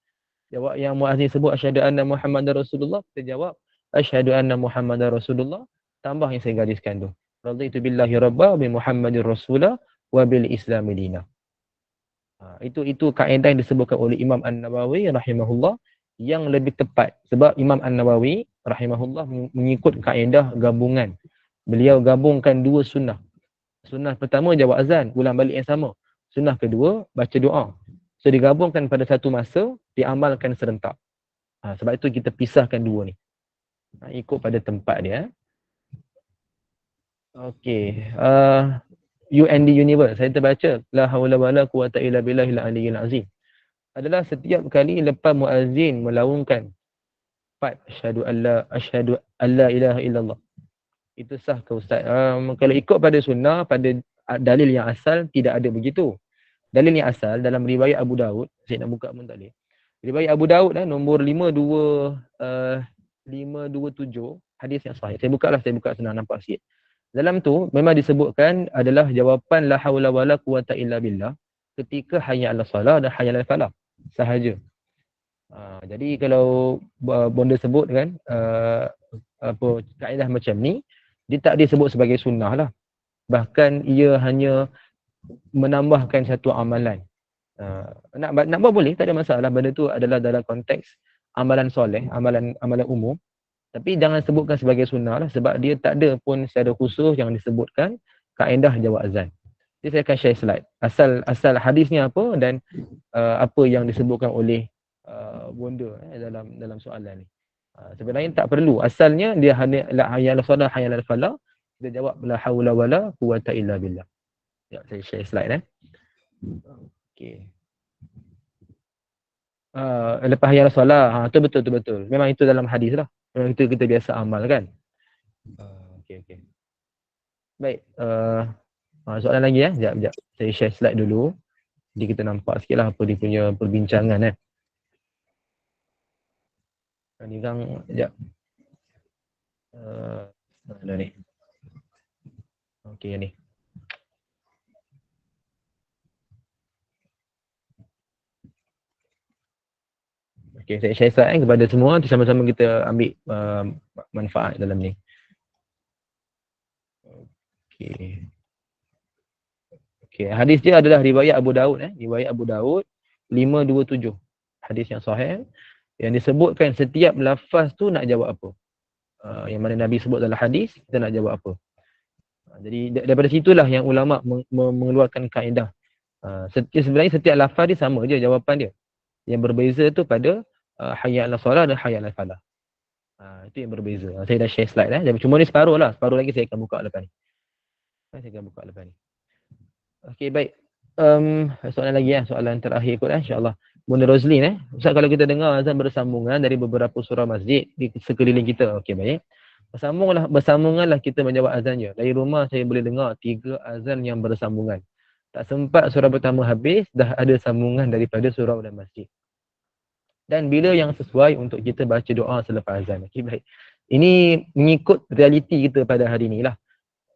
Jawab yang muazzin sebut asyhadu anna Muhammadar Rasulullah, kita jawab asyhadu anna Muhammadar Rasulullah tambah yang saya gariskan tu. Raditu billahi rabba bi Muhammadir Rasulah wa bil Islami dina. Itu kaedah yang disebutkan oleh Imam An-Nawawi rahimahullah yang lebih tepat, sebab Imam An-Nawawi rahimahullah mengikut kaedah gabungan. Beliau gabungkan dua sunnah. Sunnah pertama jawab azan, ulang balik yang sama. Sunnah kedua baca doa. So digabungkan pada satu masa, diamalkan serentak. Sebab itu kita pisahkan dua ni. Ikut pada tempat dia. Okey. UND Universe, saya terbaca la haula wala quwata illa billahil aliyyil azim. Adalah setiap kali lepas muazzin melaungkan asyhadu alla ilaha illallah. Itu sah ke Ustaz? Kalau ikut pada sunnah, pada dalil yang asal tidak ada begitu. Dalil yang asal dalam riwayat Abu Daud, saya nak buka pun tak boleh. Riwayat Abu Daud nombor 527, hadis yang sahih. Saya buka senang nampak sikit. Dalam tu memang disebutkan adalah jawapan la haula wala quwata illa billah ketika hayya 'alas salah dan hayya 'alal falah sahaja. Jadi kalau bonda sebut kan kaedah macam ni, dia tak disebut sebagai sunnah lah. Bahkan ia hanya menambahkan satu amalan. Nak buat boleh, tak ada masalah. Benda tu adalah dalam konteks amalan soleh, amalan umum. Tapi jangan sebutkan sebagai sunnah lah, sebab dia tak ada pun secara khusus yang disebutkan kaedah jawab azan. Jadi saya akan share slide. Asal hadisnya apa dan apa yang disebutkan oleh bonda dalam soalan ni. Sebenarnya tak perlu. Asalnya dia hanya hayya 'alas salah hayya 'alal falah. Dia jawab la haula wala quwata illa billah. Ya, saya share slide Okey. Lepas hayya 'alas salah, tu betul. Memang itu dalam hadis lah. Memang itu kita biasa amal kan. Okey. Baik, soalan lagi Sekejap. Saya share slide dulu. Jadi kita nampak sikit lah apa dia punya perbincangan Ni kan, sekejap. Mana ni? Okey ni. Okay, saya share slide kepada semua, sama-sama kita ambil manfaat dalam ni. Okay, hadis dia adalah riwayat Abu Daud. Riwayat Abu Daud 527. Hadis yang sahih. Yang disebutkan setiap lafaz tu nak jawab apa. Yang mana Nabi sebut dalam hadis, kita nak jawab apa. Jadi daripada situlah yang ulama mengeluarkan kaedah. Sebenarnya setiap lafaz dia sama je jawapan dia. Yang berbeza tu pada hayya 'alas salah dan hayya 'alal falah. Itu yang berbeza. Saya dah share slide Cuma ni separuh lagi saya akan buka lepas ni. Okey, baik. Soalan lagi soalan terakhir kot insya-Allah. Bunda Roslin Ustaz, kalau kita dengar azan bersambungan dari beberapa surau masjid di sekeliling kita. Okey, baik. Bersambunganlah kita menjawab azan je. Dari rumah saya boleh dengar 3 azan yang bersambungan. Tak sempat surau pertama habis, dah ada sambungan daripada surau dan masjid. Dan bila yang sesuai untuk kita baca doa selepas azan. Okey, baik. Ini mengikut realiti kita pada hari inilah.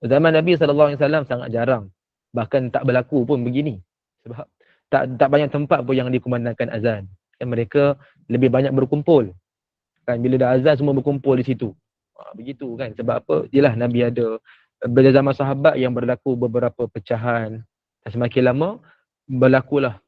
Zaman Nabi SAW sangat jarang. Bahkan tak berlaku pun begini. Sebab tak banyak tempat pun yang dikumandangkan azan. Dan mereka lebih banyak berkumpul. Kan bila dah azan semua berkumpul di situ. Begitu kan. Sebab apa? Yalah Nabi ada pada zaman sahabat yang berlaku beberapa pecahan. Dan semakin lama berlakulah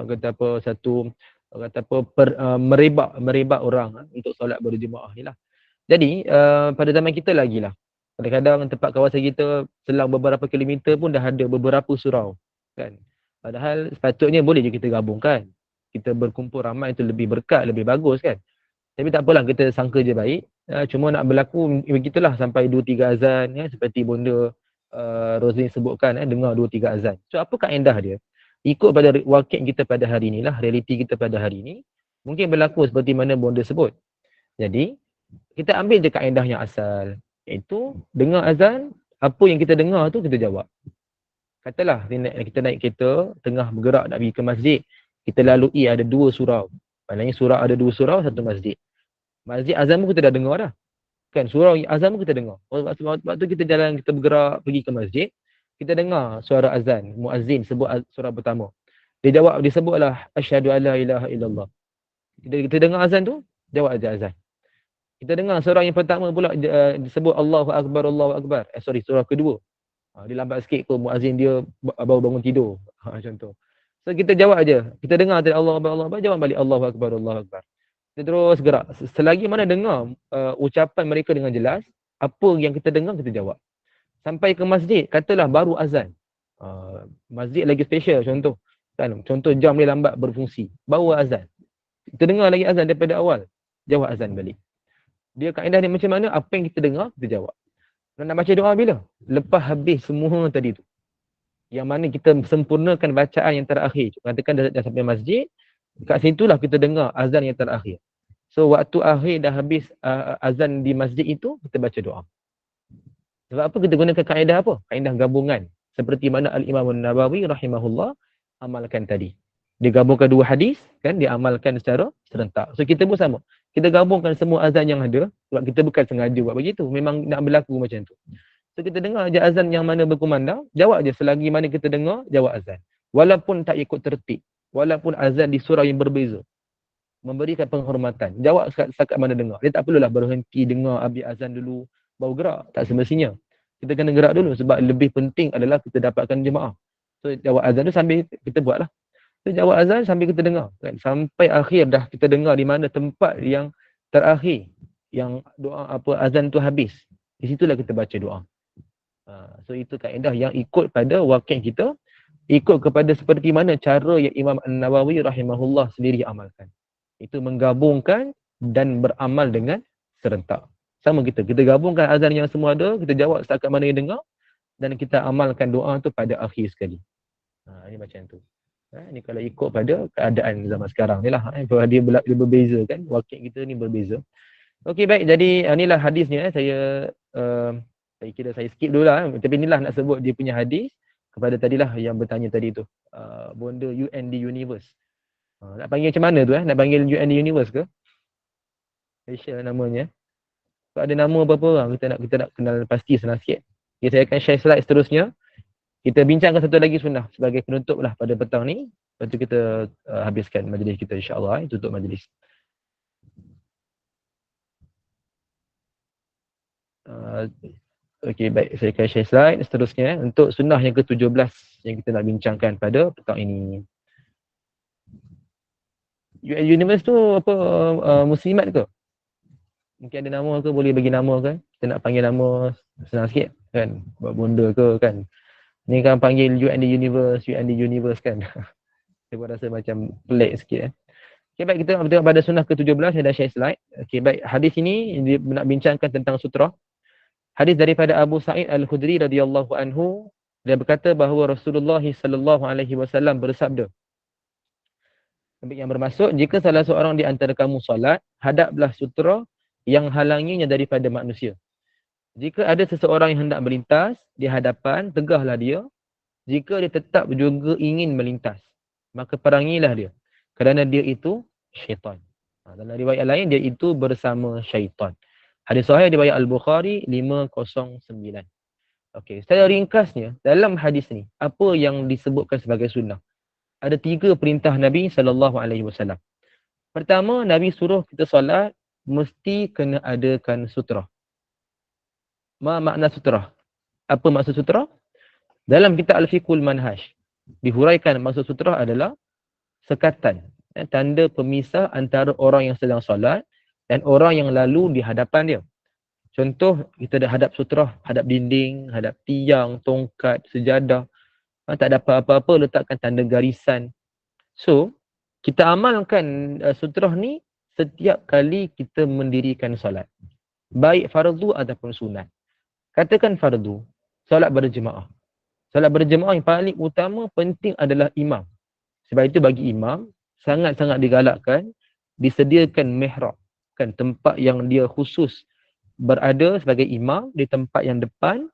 kata apa satu kata apa merebak orang untuk solat berjemaah ni lah. Jadi pada zaman kita lagi lah. Kadang-kadang tempat kawasan kita selang beberapa kilometer pun dah ada beberapa surau kan. Padahal sepatutnya boleh je kita gabungkan. Kita berkumpul ramai itu lebih berkat, lebih bagus kan. Tapi tak apalah, kita sangka je baik. Cuma nak berlaku begitulah sampai 2-3 azan ya, seperti bonda Roslin sebutkan dengar 2-3 azan. So apa kaedah dia? Ikut pada wakil kita pada hari inilah, realiti kita pada hari ini mungkin berlaku seperti mana bonda sebut. Jadi kita ambil je kaedah yang asal, iaitu dengar azan, apa yang kita dengar tu kita jawab. Katalah kita naik kereta, tengah bergerak nak pergi ke masjid, kita lalui ada 2 surau. Maknanya surau ada 2 surau, 1 masjid. Masjid azan pun kita dah dengar dah. Kan surau azan pun kita dengar. Waktu kita jalan, kita bergerak pergi ke masjid, kita dengar suara azan, muazzin sebut surau pertama. Dia jawab, dia sebutlah asyhadu alla ilaha illallah. Kita dengar azan tu, jawab aja azan. Kita dengar surau yang pertama pula disebut Allahu akbar, Allahu akbar. Surau kedua. Dia lambat sikit ke muazzin dia baru bangun tidur. Contoh. So kita jawab aja. Kita dengar tadi Allahu akbar, Allahu akbar, jawab balik Allahu akbar, Allahu akbar. Kita terus gerak. Selagi mana dengar ucapan mereka dengan jelas, apa yang kita dengar kita jawab. Sampai ke masjid, katalah baru azan. Masjid lagi special contoh. Kan? Contoh jam dia lambat berfungsi. Baru azan. Kita dengar lagi azan daripada awal. Jawab azan balik. Dia kaedah dia macam mana? Apa yang kita dengar, kita jawab. Nak baca doa bila? Lepas habis semua tadi tu. Yang mana kita sempurnakan bacaan yang terakhir. Katakan dah sampai masjid, kat situlah kita dengar azan yang terakhir. So waktu akhir dah habis azan di masjid itu, kita baca doa. Sebab apa kita gunakan kaedah apa? Kaedah gabungan. Seperti mana Al-Imam An-Nawawi rahimahullah amalkan tadi. Dia gabungkan 2 hadis, kan? Dia amalkan secara serentak. So kita pun sama. Kita gabungkan semua azan yang ada, sebab kita bukan sengaja buat begitu. Memang nak berlaku macam tu. So kita dengar je azan yang mana berkumandang, jawab je selagi mana kita dengar, jawab azan. Walaupun tak ikut tertib, walaupun azan di surau yang berbeza. Memberikan penghormatan. Jawab setakat mana dengar. Dia tak perlulah berhenti dengar habis azan dulu, baru gerak. Tak semestinya. Kita kena gerak dulu sebab lebih penting adalah kita dapatkan jemaah. So jawab azan tu sambil kita buatlah. So jawab azan sambil kita dengar. Kan? Sampai akhir dah kita dengar di mana tempat yang terakhir. Yang doa apa azan tu habis. Di situlah kita baca doa. So itu kaedah yang ikut pada wakil kita. Ikut kepada seperti mana cara yang Imam An-Nawawi rahimahullah sendiri amalkan. Itu menggabungkan dan beramal dengan serentak. Sama kita gabungkan azan yang semua ada, kita jawab setakat mana yang dengar dan kita amalkan doa tu pada akhir sekali. Ini macam tu. Ini kalau ikut pada keadaan zaman sekarang ni lah. Dia berbeza kan, wakil kita ni berbeza. Okey baik, jadi inilah hadisnya. Saya kira saya skip dulu lah. Tapi inilah nak sebut dia punya hadis kepada tadilah yang bertanya tadi tu. Bonda UND Universe. Nak panggil macam mana tu Nak panggil UND Universe ke? Special namanya. Kalau ada nama apa-apa orang, kita nak kenal pasti senang sikit. Okay, saya akan share slide seterusnya. Kita bincangkan satu lagi sunnah sebagai penutup lah pada petang ni. Lepas tu kita habiskan majlis kita insyaAllah. Tutup majlis. Okey, baik. Saya akan share slide seterusnya untuk sunnah yang ke-17 yang kita nak bincangkan pada petang ini. Universe tu apa, muslimat ke? Mungkin ada nama ke, boleh bagi nama kan? Kita nak panggil nama senang sikit kan? Buat bonda ke kan? Ni kan panggil UND Universe kan? Saya buat rasa macam pelik sikit Okay, baik, kita tengok pada sunnah ke-17, saya dah share slide. Okay, baik, hadis ini dia nak bincangkan tentang sutra. Hadis daripada Abu Sa'id Al-Khudri radhiyallahu anhu, dia berkata bahawa Rasulullah sallallahu alaihi wasallam bersabda. Yang bermaksud, jika salah seorang di antara kamu solat, hadaplah sutra yang halanginya daripada manusia. Jika ada seseorang yang hendak melintas di hadapan, tegahlah dia. Jika dia tetap juga ingin melintas, maka perangilah dia. Kerana dia itu syaitan. Dalam riwayat lain, dia itu bersama syaitan. Hadis sahih riwayat Al-Bukhari 509. Okey, secara ringkasnya, dalam hadis ni, apa yang disebutkan sebagai sunnah? Ada 3 perintah Nabi SAW. Pertama, Nabi suruh kita solat mesti kena adakan sutrah. Makna sutrah? Apa maksud sutrah? Dalam kitab Al-Fiqhul Manhaj dihuraikan maksud sutrah adalah sekatan, tanda pemisah antara orang yang sedang solat dan orang yang lalu di hadapan dia. Contoh, kita dah hadap sutrah, hadap dinding, hadap tiang, tongkat, sejadah. Tak ada apa-apa, letakkan tanda garisan. So, kita amalkan sutrah ni setiap kali kita mendirikan solat. Baik fardu ataupun sunat. Katakan fardu, solat berjemaah. Solat berjemaah yang paling utama penting adalah imam. Sebab itu bagi imam, sangat-sangat digalakkan disediakan mihrab. Kan, tempat yang dia khusus berada sebagai imam di tempat yang depan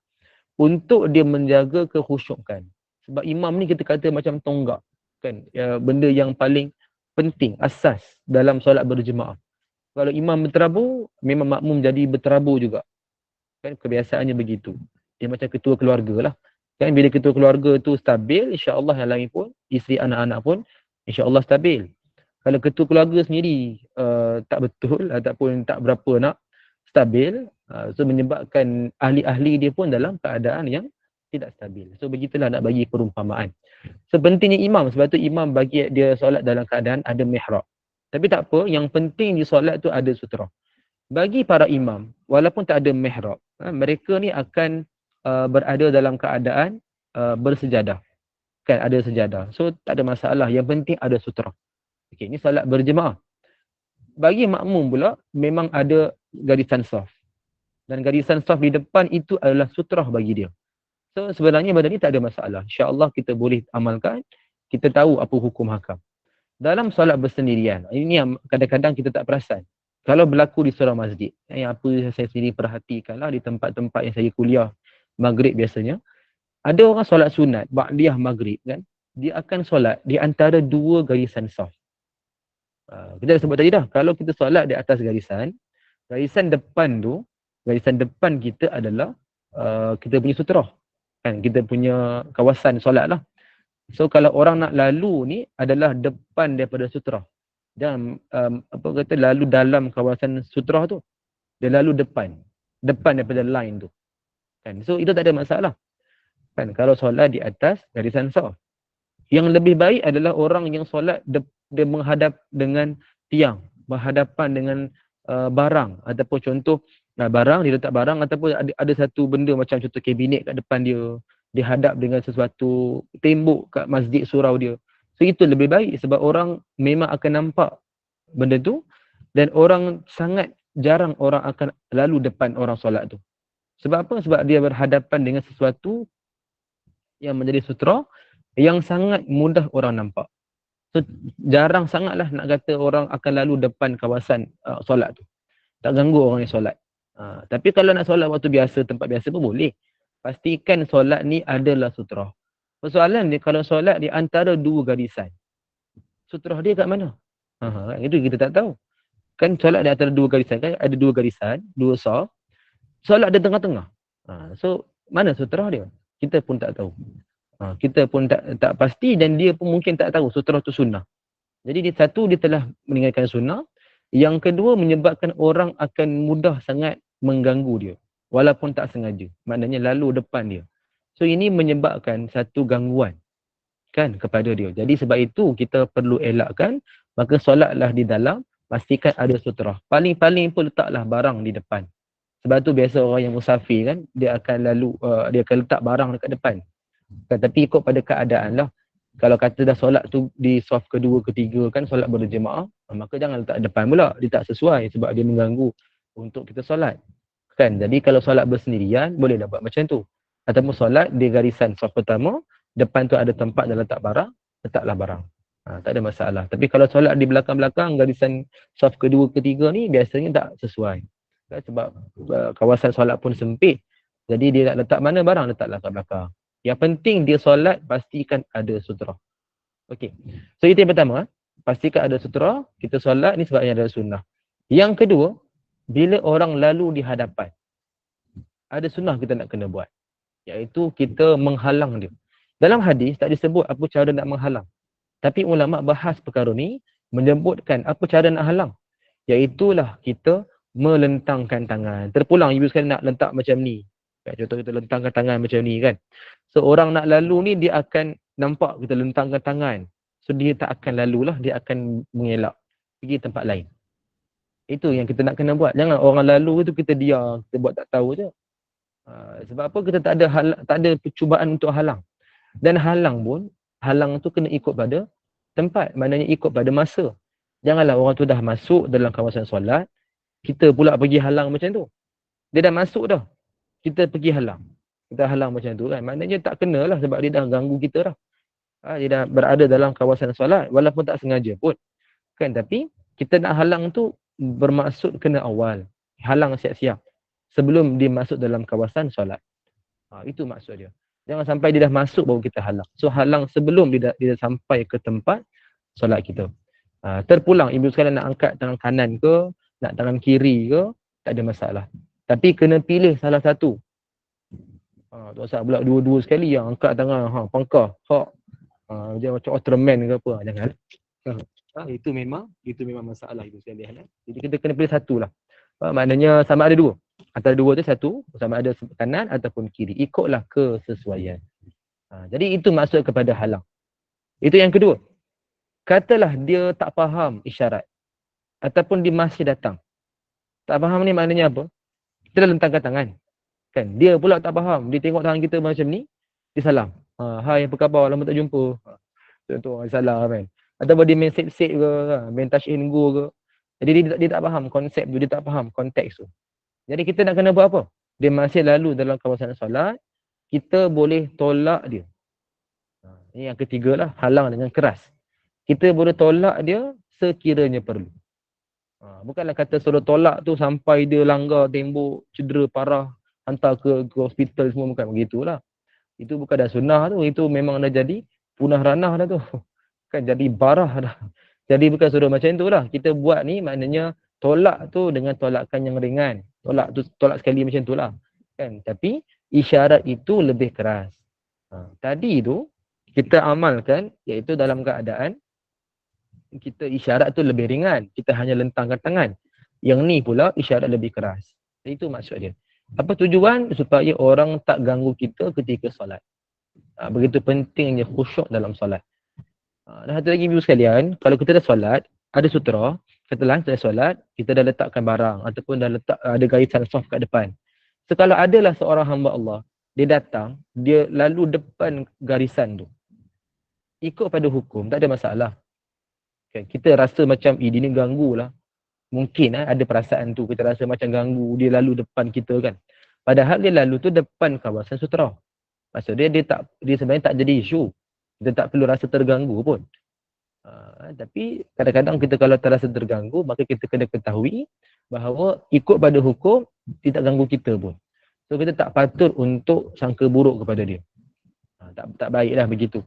untuk dia menjaga kekhusyukan. Sebab imam ni kita kata macam tonggak. Kan, benda yang paling penting, asas dalam solat berjemaah. Kalau imam berterabur, memang makmum jadi berterabur juga. Kan, kebiasaannya begitu. Dia macam ketua keluarga lah. Kan, bila ketua keluarga tu stabil, insya-Allah yang lain pun, isteri anak-anak pun insya-Allah stabil. Kalau ketua keluarga sendiri tak betul ataupun tak berapa nak stabil, so menyebabkan ahli-ahli dia pun dalam keadaan yang tidak stabil. So begitulah nak bagi perumpamaan. So pentingnya imam, sebab tu imam bagi dia solat dalam keadaan ada mihrab. Tapi tak apa, yang penting di solat tu ada sutrah. Bagi para imam, walaupun tak ada mihrab, mereka ni akan berada dalam keadaan bersejadah. Kan, ada sejadah. So tak ada masalah, yang penting ada sutrah. Okey, ni solat berjemaah. Bagi makmum pula, memang ada garisan saf. Dan garisan saf di depan itu adalah sutrah bagi dia. So sebenarnya benda ni tak ada masalah. InsyaAllah kita boleh amalkan, kita tahu apa hukum hakam. Dalam solat bersendirian, ini yang kadang-kadang kita tak perasan. Kalau berlaku di seorang masjid, yang apa saya sendiri perhatikanlah di tempat-tempat yang saya kuliah, maghrib biasanya, ada orang solat sunat, ba'diyah maghrib kan, dia akan solat di antara dua garisan saf. Kita dah sebut tadi dah, kalau kita solat di atas garisan depan tu, garisan depan kita adalah kita punya sutrah. Kan, kita punya kawasan solat lah. So kalau orang nak lalu ni adalah depan daripada sutrah. Dan lalu dalam kawasan sutrah tu. Dia lalu depan daripada line tu. Kan, so itu tak ada masalah. Kan, kalau solat di atas garisan saf. Yang lebih baik adalah orang yang solat dia menghadap dengan tiang, berhadapan dengan barang ataupun contoh barang, dia letak barang ataupun ada satu benda macam contoh kabinet kat depan dia, dihadap dengan sesuatu tembok kat masjid surau dia. So itu lebih baik sebab orang memang akan nampak benda tu dan orang sangat jarang orang akan lalu depan orang solat tu. Sebab apa? Sebab dia berhadapan dengan sesuatu yang menjadi sutra yang sangat mudah orang nampak. So jarang sangatlah nak kata orang akan lalu depan kawasan solat tu. Tak ganggu orang yang solat. Tapi kalau nak solat waktu biasa, tempat biasa pun boleh. Pastikan solat ni adalah sutrah. Persoalan dia kalau solat di antara dua garisan. Sutrah dia kat mana? Itu kita tak tahu. Kan solat di antara dua garisan, kan ada dua garisan, dua saf. Solat di tengah-tengah. So mana sutrah dia? Kita pun tak tahu. Kita pun tak pasti dan dia pun mungkin tak tahu sutrah tu sunnah. Jadi dia telah meninggalkan sunnah. Yang kedua menyebabkan orang akan mudah sangat mengganggu dia. Walaupun tak sengaja. Maknanya lalu depan dia. So ini menyebabkan satu gangguan kan kepada dia. Jadi sebab itu kita perlu elakkan. Maka solatlah di dalam. Pastikan ada sutrah. Paling-paling pun letaklah barang di depan. Sebab tu biasa orang yang musafir kan. Dia akan dia akan letak barang dekat depan. Kan, tapi ikut pada keadaan lah. Kalau kata dah solat tu di saf kedua, ketiga kan solat berjemaah, maka jangan letak depan pula. Dia tak sesuai sebab dia mengganggu untuk kita solat. Kan, jadi kalau solat bersendirian, bolehlah buat macam tu. Ataupun solat di garisan saf pertama, depan tu ada tempat dah letak barang, letaklah barang. Tak ada masalah. Tapi kalau solat di belakang-belakang, garisan saf kedua, ketiga ni biasanya tak sesuai. Kan, sebab kawasan solat pun sempit. Jadi dia nak letak mana barang, letaklah kat belakang. Yang penting dia solat, pastikan ada sutrah. Okey. So itu yang pertama, pastikan ada sutrah, kita solat ni sebabnya ada sunnah. Yang kedua, bila orang lalu di hadapan, ada sunnah kita nak kena buat. Iaitu kita menghalang dia. Dalam hadis tak disebut apa cara nak menghalang. Tapi ulama bahas perkara ni, menyebutkan apa cara nak halang. Iaitulah kita melentangkan tangan. Terpulang ibu sekalian nak letak macam ni. Contoh kita lentangkan tangan macam ni kan. So orang nak lalu ni dia akan nampak kita lentangkan tangan. So dia tak akan lalulah, dia akan mengelak pergi tempat lain. Itu yang kita nak kena buat. Jangan orang lalu tu kita diam, kita buat tak tahu je. Sebab apa? Kita tak ada percubaan untuk halang. Dan halang pun, halang tu kena ikut pada tempat, maknanya ikut pada masa. Janganlah orang tu dah masuk dalam kawasan solat, kita pula pergi halang macam tu. Dia dah masuk dah, kita pergi halang. Kita halang macam tu kan, maknanya tak kenalah sebab dia dah ganggu kita dah. Dia dah berada dalam kawasan solat walaupun tak sengaja pun. Kan, tapi kita nak halang tu bermaksud kena awal. Halang siap-siap sebelum dia masuk dalam kawasan solat. Itu maksud dia. Jangan sampai dia dah masuk baru kita halang. So halang sebelum dia dah sampai ke tempat solat kita. Terpulang ibu sekalian nak angkat tangan kanan ke, nak tangan kiri ke, tak ada masalah. Tapi kena pilih salah satu. Tak usah pula dua-dua sekali yang angkat tangan, pangkah, dia macam Ultraman ke apa, jangan. Itu memang masalah ibu sekalian. Jadi kita kena pilih satu lah. Maknanya sama ada dua. Antara dua tu satu, sama ada kanan ataupun kiri. Ikutlah kesesuaian. Jadi itu maksud kepada halang. Itu yang kedua. Katalah dia tak faham isyarat. Ataupun dia masih datang. Tak faham ni maknanya apa? Kita dah lentangkan tangan. Kan? Dia pula tak faham. Dia tengok tangan kita macam ni, dia salam. Hai, apa khabar? Lama tak jumpa. Contoh, salam kan. Ataupun dia main set-set ke, main touch and go ke. Jadi dia tak faham konsep tu, dia tak faham konteks tu. Jadi kita nak kena buat apa? Dia masih lalu dalam kawasan solat, kita boleh tolak dia. Ini yang ketiga lah, halang dengan keras. Kita boleh tolak dia sekiranya perlu. Bukanlah kata suruh tolak tu sampai dia langgar tembok, cedera parah, hantar ke hospital semua, bukan begitulah. Itu bukan dah sunnah tu, itu memang dah jadi punah ranah dah tu. Kan jadi barah dah. Jadi bukan suruh macam tu lah. Kita buat ni maknanya tolak tu dengan tolakan yang ringan. Tolak sekali macam tu lah. Kan? Tapi isyarat itu lebih keras. Tadi tu kita amalkan iaitu dalam keadaan kita isyarat tu lebih ringan. Kita hanya lentangkan tangan. Yang ni pula isyarat lebih keras. Itu maksud dia. Apa tujuan? Supaya orang tak ganggu kita ketika solat. Begitu pentingnya khusyuk dalam solat. Dan satu lagi ibu sekalian, kalau kita dah solat, ada sutra, katalah kita dah solat, kita dah letakkan barang ataupun dah letak ada garisan soft kat depan. So kalau adalah seorang hamba Allah, dia datang, dia lalu depan garisan tu. Ikut pada hukum, tak ada masalah. Okay, kita rasa macam dia ni ganggu lah. Mungkin ada perasaan tu, kita rasa macam ganggu, dia lalu depan kita kan. Padahal dia lalu tu depan kawasan sutra. Maksudnya dia sebenarnya tak jadi isu. Kita tak perlu rasa terganggu pun. Tapi kadang-kadang kita kalau terasa terganggu, maka kita kena ketahui bahawa ikut pada hukum, dia tak ganggu kita pun. So kita tak patut untuk sangka buruk kepada dia. Tak baiklah begitu.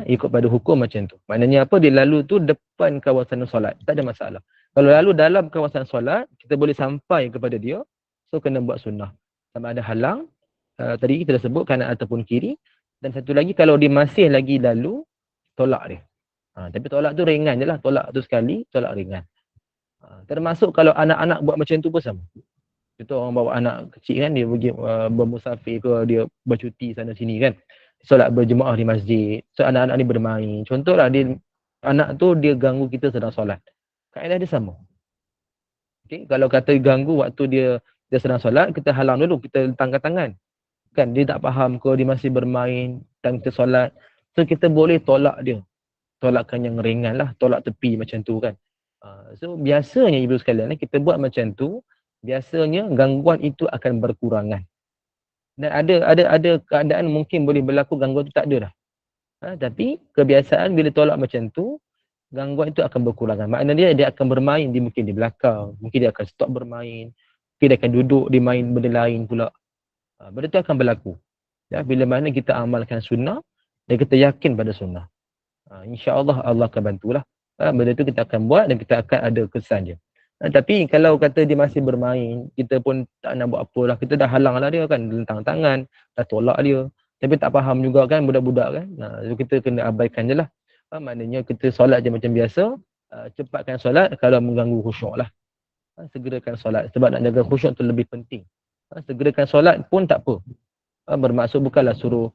Ikut pada hukum macam tu. Maknanya apa? Dia lalu tu depan kawasan solat. Tak ada masalah. Kalau lalu dalam kawasan solat, kita boleh sampai kepada dia. So kena buat sunnah. Sama ada halang, tadi kita dah sebut kanan ataupun kiri. Dan satu lagi, kalau dia masih lagi lalu, tolak dia. Tapi tolak tu ringan je lah. Tolak tu sekali, tolak ringan. Termasuk kalau anak-anak buat macam tu pun sama. Contoh orang bawa anak kecil kan, dia pergi bermusafir ke, dia bercuti sana sini kan. Solat berjemaah di masjid. So anak-anak ni bermain. Contohlah anak tu dia ganggu kita sedang solat. Kaedah dia sama. Okay? Kalau kata ganggu waktu dia sedang solat, kita halang dulu, kita lentangkan tangan. Kan dia tak faham ke, dia masih bermain dan kita solat. So kita boleh tolak dia. Tolakkan yang ringan lah, tolak tepi macam tu kan. So biasanya ibu sekalian, kita buat macam tu, biasanya gangguan itu akan berkurangan. Dan ada keadaan mungkin boleh berlaku gangguan itu tak ada dah. Tapi kebiasaan bila tolak macam tu, gangguan itu akan berkurangan. Maknanya dia akan bermain, mungkin di belakang, mungkin dia akan stop bermain, mungkin dia akan duduk, dia main benda lain pula. Benda tu akan berlaku. Ya, bila mana kita amalkan sunnah dan kita yakin pada sunnah. InsyaAllah Allah akan bantulah. Benda tu kita akan buat dan kita akan ada kesan je. Tapi kalau kata dia masih bermain, kita pun tak nak buat apa lah. Kita dah halang lah dia kan, lentang tangan, dah tolak dia. Tapi tak faham juga kan budak-budak kan. So kita kena abaikan je lah. Maknanya kita solat je macam biasa. Cepatkan solat kalau mengganggu khusyuk lah. Segerakan solat. Sebab nak jaga khusyuk tu lebih penting. Segerakan solat pun tak apa. Bermaksud bukanlah suruh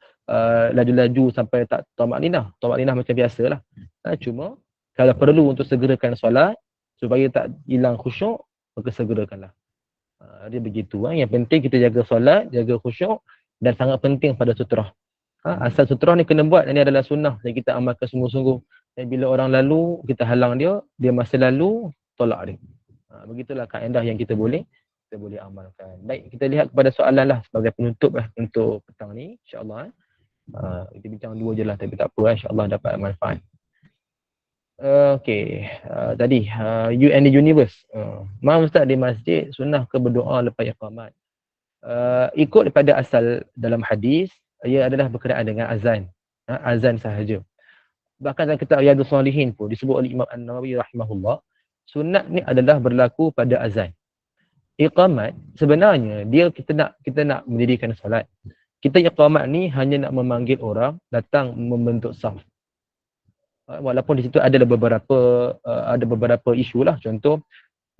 laju-laju sampai tak tamak ninah. Tamak ninah macam biasalah. Cuma kalau perlu untuk segerakan solat supaya tak hilang khusyuk, maka segerakanlah. Dia begitu. Yang penting kita jaga solat, jaga khusyuk dan sangat penting pada sutrah. Asal sutrah ni kena buat, ini adalah sunnah yang kita amalkan sungguh-sungguh. Dan bila orang lalu, kita halang dia, dia masih lalu, tolak dia. Begitulah kaedah yang kita boleh amalkan. Baik, kita lihat kepada soalan lah sebagai penutup lah untuk petang ni, insyaAllah. Kita bincang dua je lah, tapi tak apa, insyaAllah dapat manfaat. Tadi you and the universe. Maaf Ustaz, di masjid sunnah ke berdoa lepas iqamat? Ikut daripada asal dalam hadis, ia adalah berkenaan dengan azan. Azan sahaja. Bahkan dalam kitab Riyadhus Shalihin pun disebut oleh Imam An-Nawawi rahimahullah, sunat ni adalah berlaku pada azan. Iqamat sebenarnya dia kita nak mendirikan solat. Kita iqamat ni hanya nak memanggil orang datang membentuk saf. Walaupun di situ ada beberapa isu lah. Contoh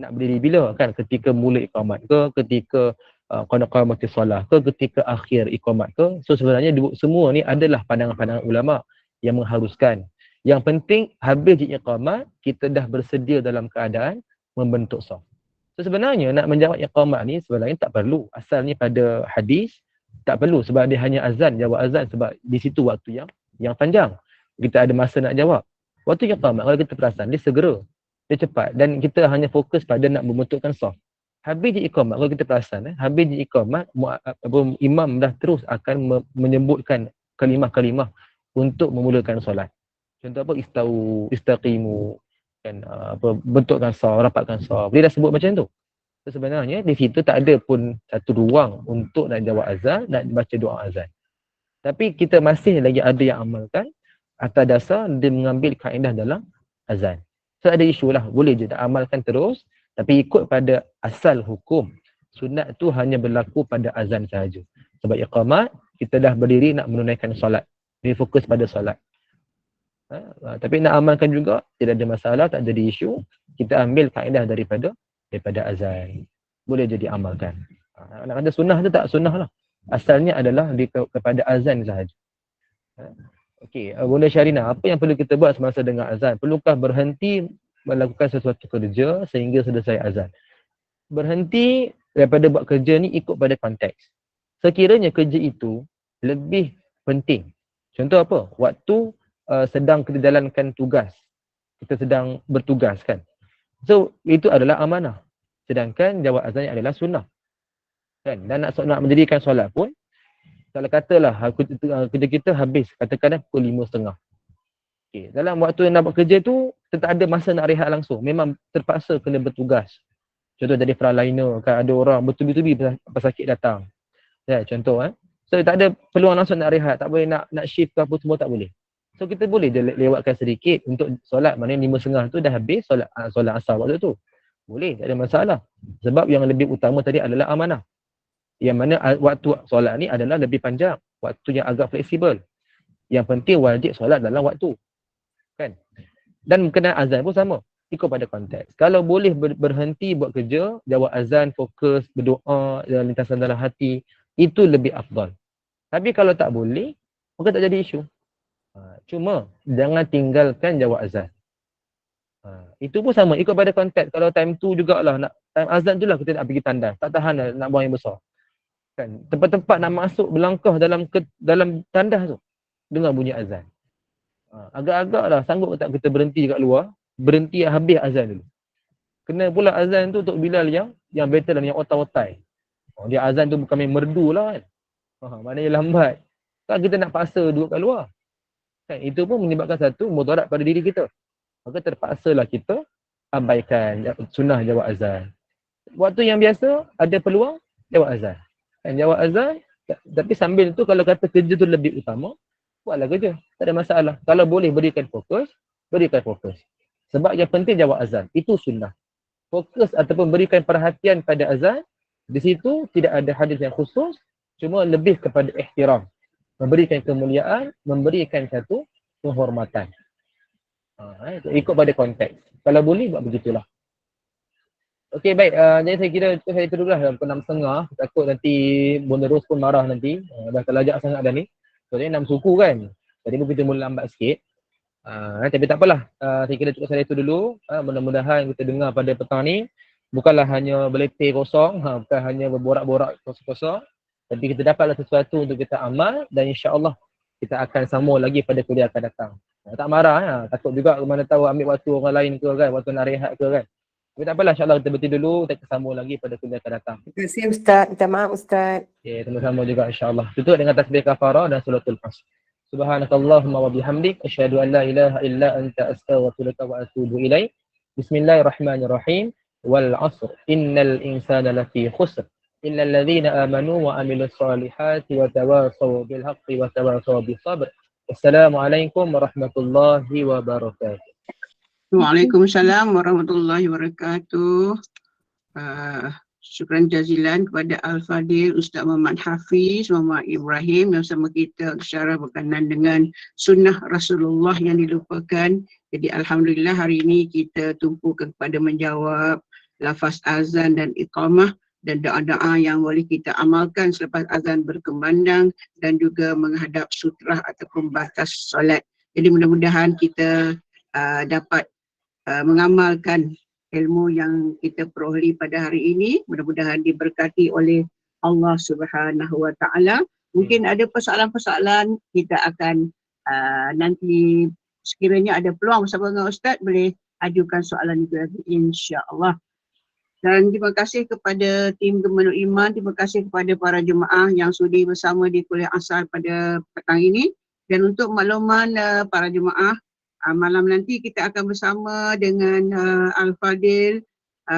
nak berdiri bila kan, ketika mula iqamat ke, ketika qad qamatis solah ke, ketika akhir iqamat ke. So sebenarnya semua ni adalah pandangan-pandangan ulama yang mengharuskan. Yang penting habis di iqamat kita dah bersedia dalam keadaan membentuk saf. So sebenarnya nak menjawab iqamat ni sebenarnya tak perlu. Asalnya pada hadis tak perlu sebab dia hanya azan, jawab azan sebab di situ waktu yang panjang. Kita ada masa nak jawab. Waktu iqamat kalau kita perasan dia segera, dia cepat dan kita hanya fokus pada nak membentukkan saf. Habis di iqamat kalau kita perasan habis di iqamat imam dah terus akan menyebutkan kalimah-kalimah untuk memulakan solat. Contoh apa? Istaqimu kan, bentukkan saf, rapatkan saf. Dia dah sebut macam tu. So, sebenarnya di situ tak ada pun satu ruang untuk nak jawab azan, nak baca doa azan. Tapi kita masih lagi ada yang amalkan atas dasar dia mengambil kaedah dalam azan. So ada isu lah, boleh je tak amalkan terus, tapi ikut pada asal hukum. Sunat tu hanya berlaku pada azan sahaja. Sebab iqamat, kita dah berdiri nak menunaikan solat. Dia fokus pada solat. Tapi nak amalkan juga, tidak ada masalah, tak jadi isu. Kita ambil kaedah daripada azan. Boleh jadi amalkan. Nak kata sunnah tu tak sunnah lah. Asalnya adalah kepada azan sahaja. Bunda Syarina, apa yang perlu kita buat semasa dengar azan? Perlukah berhenti melakukan sesuatu kerja sehingga selesai azan? Berhenti daripada buat kerja ni ikut pada konteks. Sekiranya kerja itu lebih penting. Contoh apa? Waktu sedang kita jalankan tugas. Kita sedang bertugas kan. So, itu adalah amanah. Sedangkan jawab azan adalah sunnah. Kan? Dan nak mendirikan solat pun, kalau katalah kerja kita habis, katakanlah pukul 5.30. Dalam waktu yang nak buat kerja tu, kita tak ada masa nak rehat langsung. Memang terpaksa kena bertugas. Contoh jadi frontliner, kan ada orang bertubi-tubi pesakit datang. Ya, contoh So tak ada peluang langsung nak rehat, tak boleh nak shift ke apa semua, tak boleh. So kita boleh je lewatkan sedikit untuk solat, maknanya 5.30 tu dah habis solat asar waktu tu. Boleh, tak ada masalah. Sebab yang lebih utama tadi adalah amanah. Yang mana waktu solat ni adalah lebih panjang, waktu yang agak fleksibel. Yang penting wajib solat dalam waktu. Kan? Dan berkenaan azan pun sama, ikut pada konteks. Kalau boleh berhenti buat kerja, jawab azan, fokus, berdoa dalam lintasan dalam hati, itu lebih afdal. Tapi kalau tak boleh, maka tak jadi isu. Cuma jangan tinggalkan jawab azan. Itu pun sama, ikut pada konteks. Kalau time tu jugalah, time azan tu lah kita nak pergi tandas, tak tahan nak buang yang besar. Kan? Tempat-tempat nak masuk berlangkah dalam tandas tu, dengar bunyi azan. Agak-agak lah, sanggup tak kita berhenti kat luar, berhenti habis azan dulu. Kena pula azan tu untuk Bilal yang better dan yang otai-otai. Dia azan tu bukan main merdu lah kan. Maknanya lambat. Kan kita nak paksa duduk kat luar. Kan? Itu pun menyebabkan satu mudarat pada diri kita. Maka terpaksalah kita abaikan sunnah jawab azan. Waktu yang biasa ada peluang jawab azan. Kan? Jawab azan, tapi sambil tu kalau kata kerja tu lebih utama, buatlah kerja. Tak ada masalah. Kalau boleh berikan fokus, berikan fokus. Sebab yang penting jawab azan. Itu sunnah. Fokus ataupun berikan perhatian pada azan, di situ tidak ada hadis yang khusus, cuma lebih kepada ihtiram. Memberikan kemuliaan, memberikan satu penghormatan. Ikut pada konteks. Kalau boleh, buat begitulah. Okey, baik. Jadi saya kira saya itu dulu lah pukul 6.30. Takut nanti Bunda Ros pun marah nanti. Dah terlajak sangat dah ni. So, jadi 6 suku kan. Jadi pun kita mula lambat sikit. Tapi tak apalah. Saya kira cukup saya itu dulu. Mudah-mudahan kita dengar pada petang ni bukanlah hanya beletih kosong, bukan hanya berborak-borak kosong-kosong. Tapi kita dapatlah sesuatu untuk kita amal dan insya-Allah kita akan sambung lagi pada kuliah akan datang. Tak marah, takut juga mana tahu ambil waktu orang lain ke kan, waktu nak rehat ke kan. Tapi tak apalah, insya-Allah kita berhenti dulu, kita sambung lagi pada kuliah akan datang. Terima kasih Ustaz. Minta maaf Ustaz. Okay, sama-sama juga insya-Allah. Tutup dengan tasbih kafarah dan suratul Fas. Subhanakallahumma wa bihamdik asyhadu an la ilaha illa anta astaghfiruka wa atubu ilaik. Bismillahirrahmanirrahim. Wal 'asr innal insana lafi khusr illa alladhina amanu wa amilus solihati wa tawasaw bil haqqi wa tawasaw bis sabr. Wassalamualaikum warahmatullahi wabarakatuh. Waalaikumsalam warahmatullahi wabarakatuh. Syukran jazilan kepada Al-Fadil Ustaz Muhammad Hafiz, Muhammad Ibrahim yang bersama kita secara berkenaan dengan sunnah Rasulullah yang dilupakan. Jadi Alhamdulillah hari ini kita tumpukan kepada menjawab lafaz azan dan iqamah dan doa-doa yang boleh kita amalkan selepas azan berkumandang dan juga menghadap sutrah ataupun batas solat. Jadi mudah-mudahan kita dapat mengamalkan ilmu yang kita perolehi pada hari ini. Mudah-mudahan diberkati oleh Allah Subhanahu Wa Taala. Mungkin ada persoalan-persoalan kita akan nanti sekiranya ada peluang bersama dengan Ustaz boleh ajukan soalan itu lagi insya-Allah. Dan terima kasih kepada tim Gemenu Iman, terima kasih kepada para jemaah yang sudi bersama di kuliah asar pada petang ini. Dan untuk makluman para jemaah, malam nanti kita akan bersama dengan Al-Fadil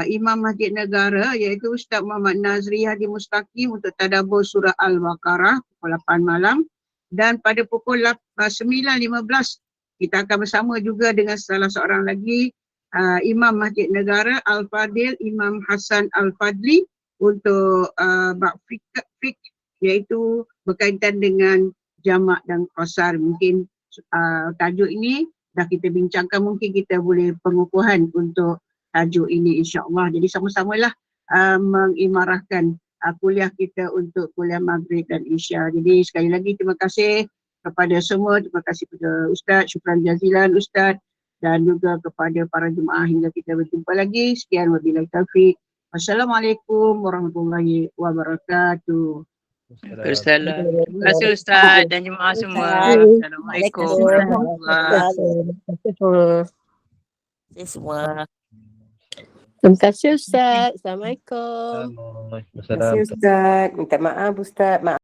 Imam Masjid Negara iaitu Ustaz Muhammad Nazri Hadi Mustaqim untuk tadabbur surah Al-Baqarah pukul 8 malam. Dan pada pukul 9.15 kita akan bersama juga dengan salah seorang lagi Imam Masjid Negara Al-Fadil Imam Hasan Al-Fadli untuk bab fiqh iaitu berkaitan dengan jamak dan qasar. Mungkin tajuk ini dah kita bincangkan, mungkin kita boleh pengukuhan untuk tajuk ini insya-Allah. Jadi sama-samalah mengimarahkan kuliah kita untuk kuliah Maghrib dan Isya. Jadi sekali lagi terima kasih kepada semua, terima kasih kepada Ustaz, syukran jazilan Ustaz, dan juga kepada para jemaah hingga kita berjumpa lagi. Sekian wabillahi taufik. Wassalamualaikum warahmatullahi wabarakatuh. Terima kasih Ustaz dan jemaah semua. Assalamualaikum warahmatullahi wabarakatuh. Terima kasih Ustaz. Assalamualaikum. Assalamualaikum. Terima kasih Ustaz. Minta maaf Ustaz. Maaf.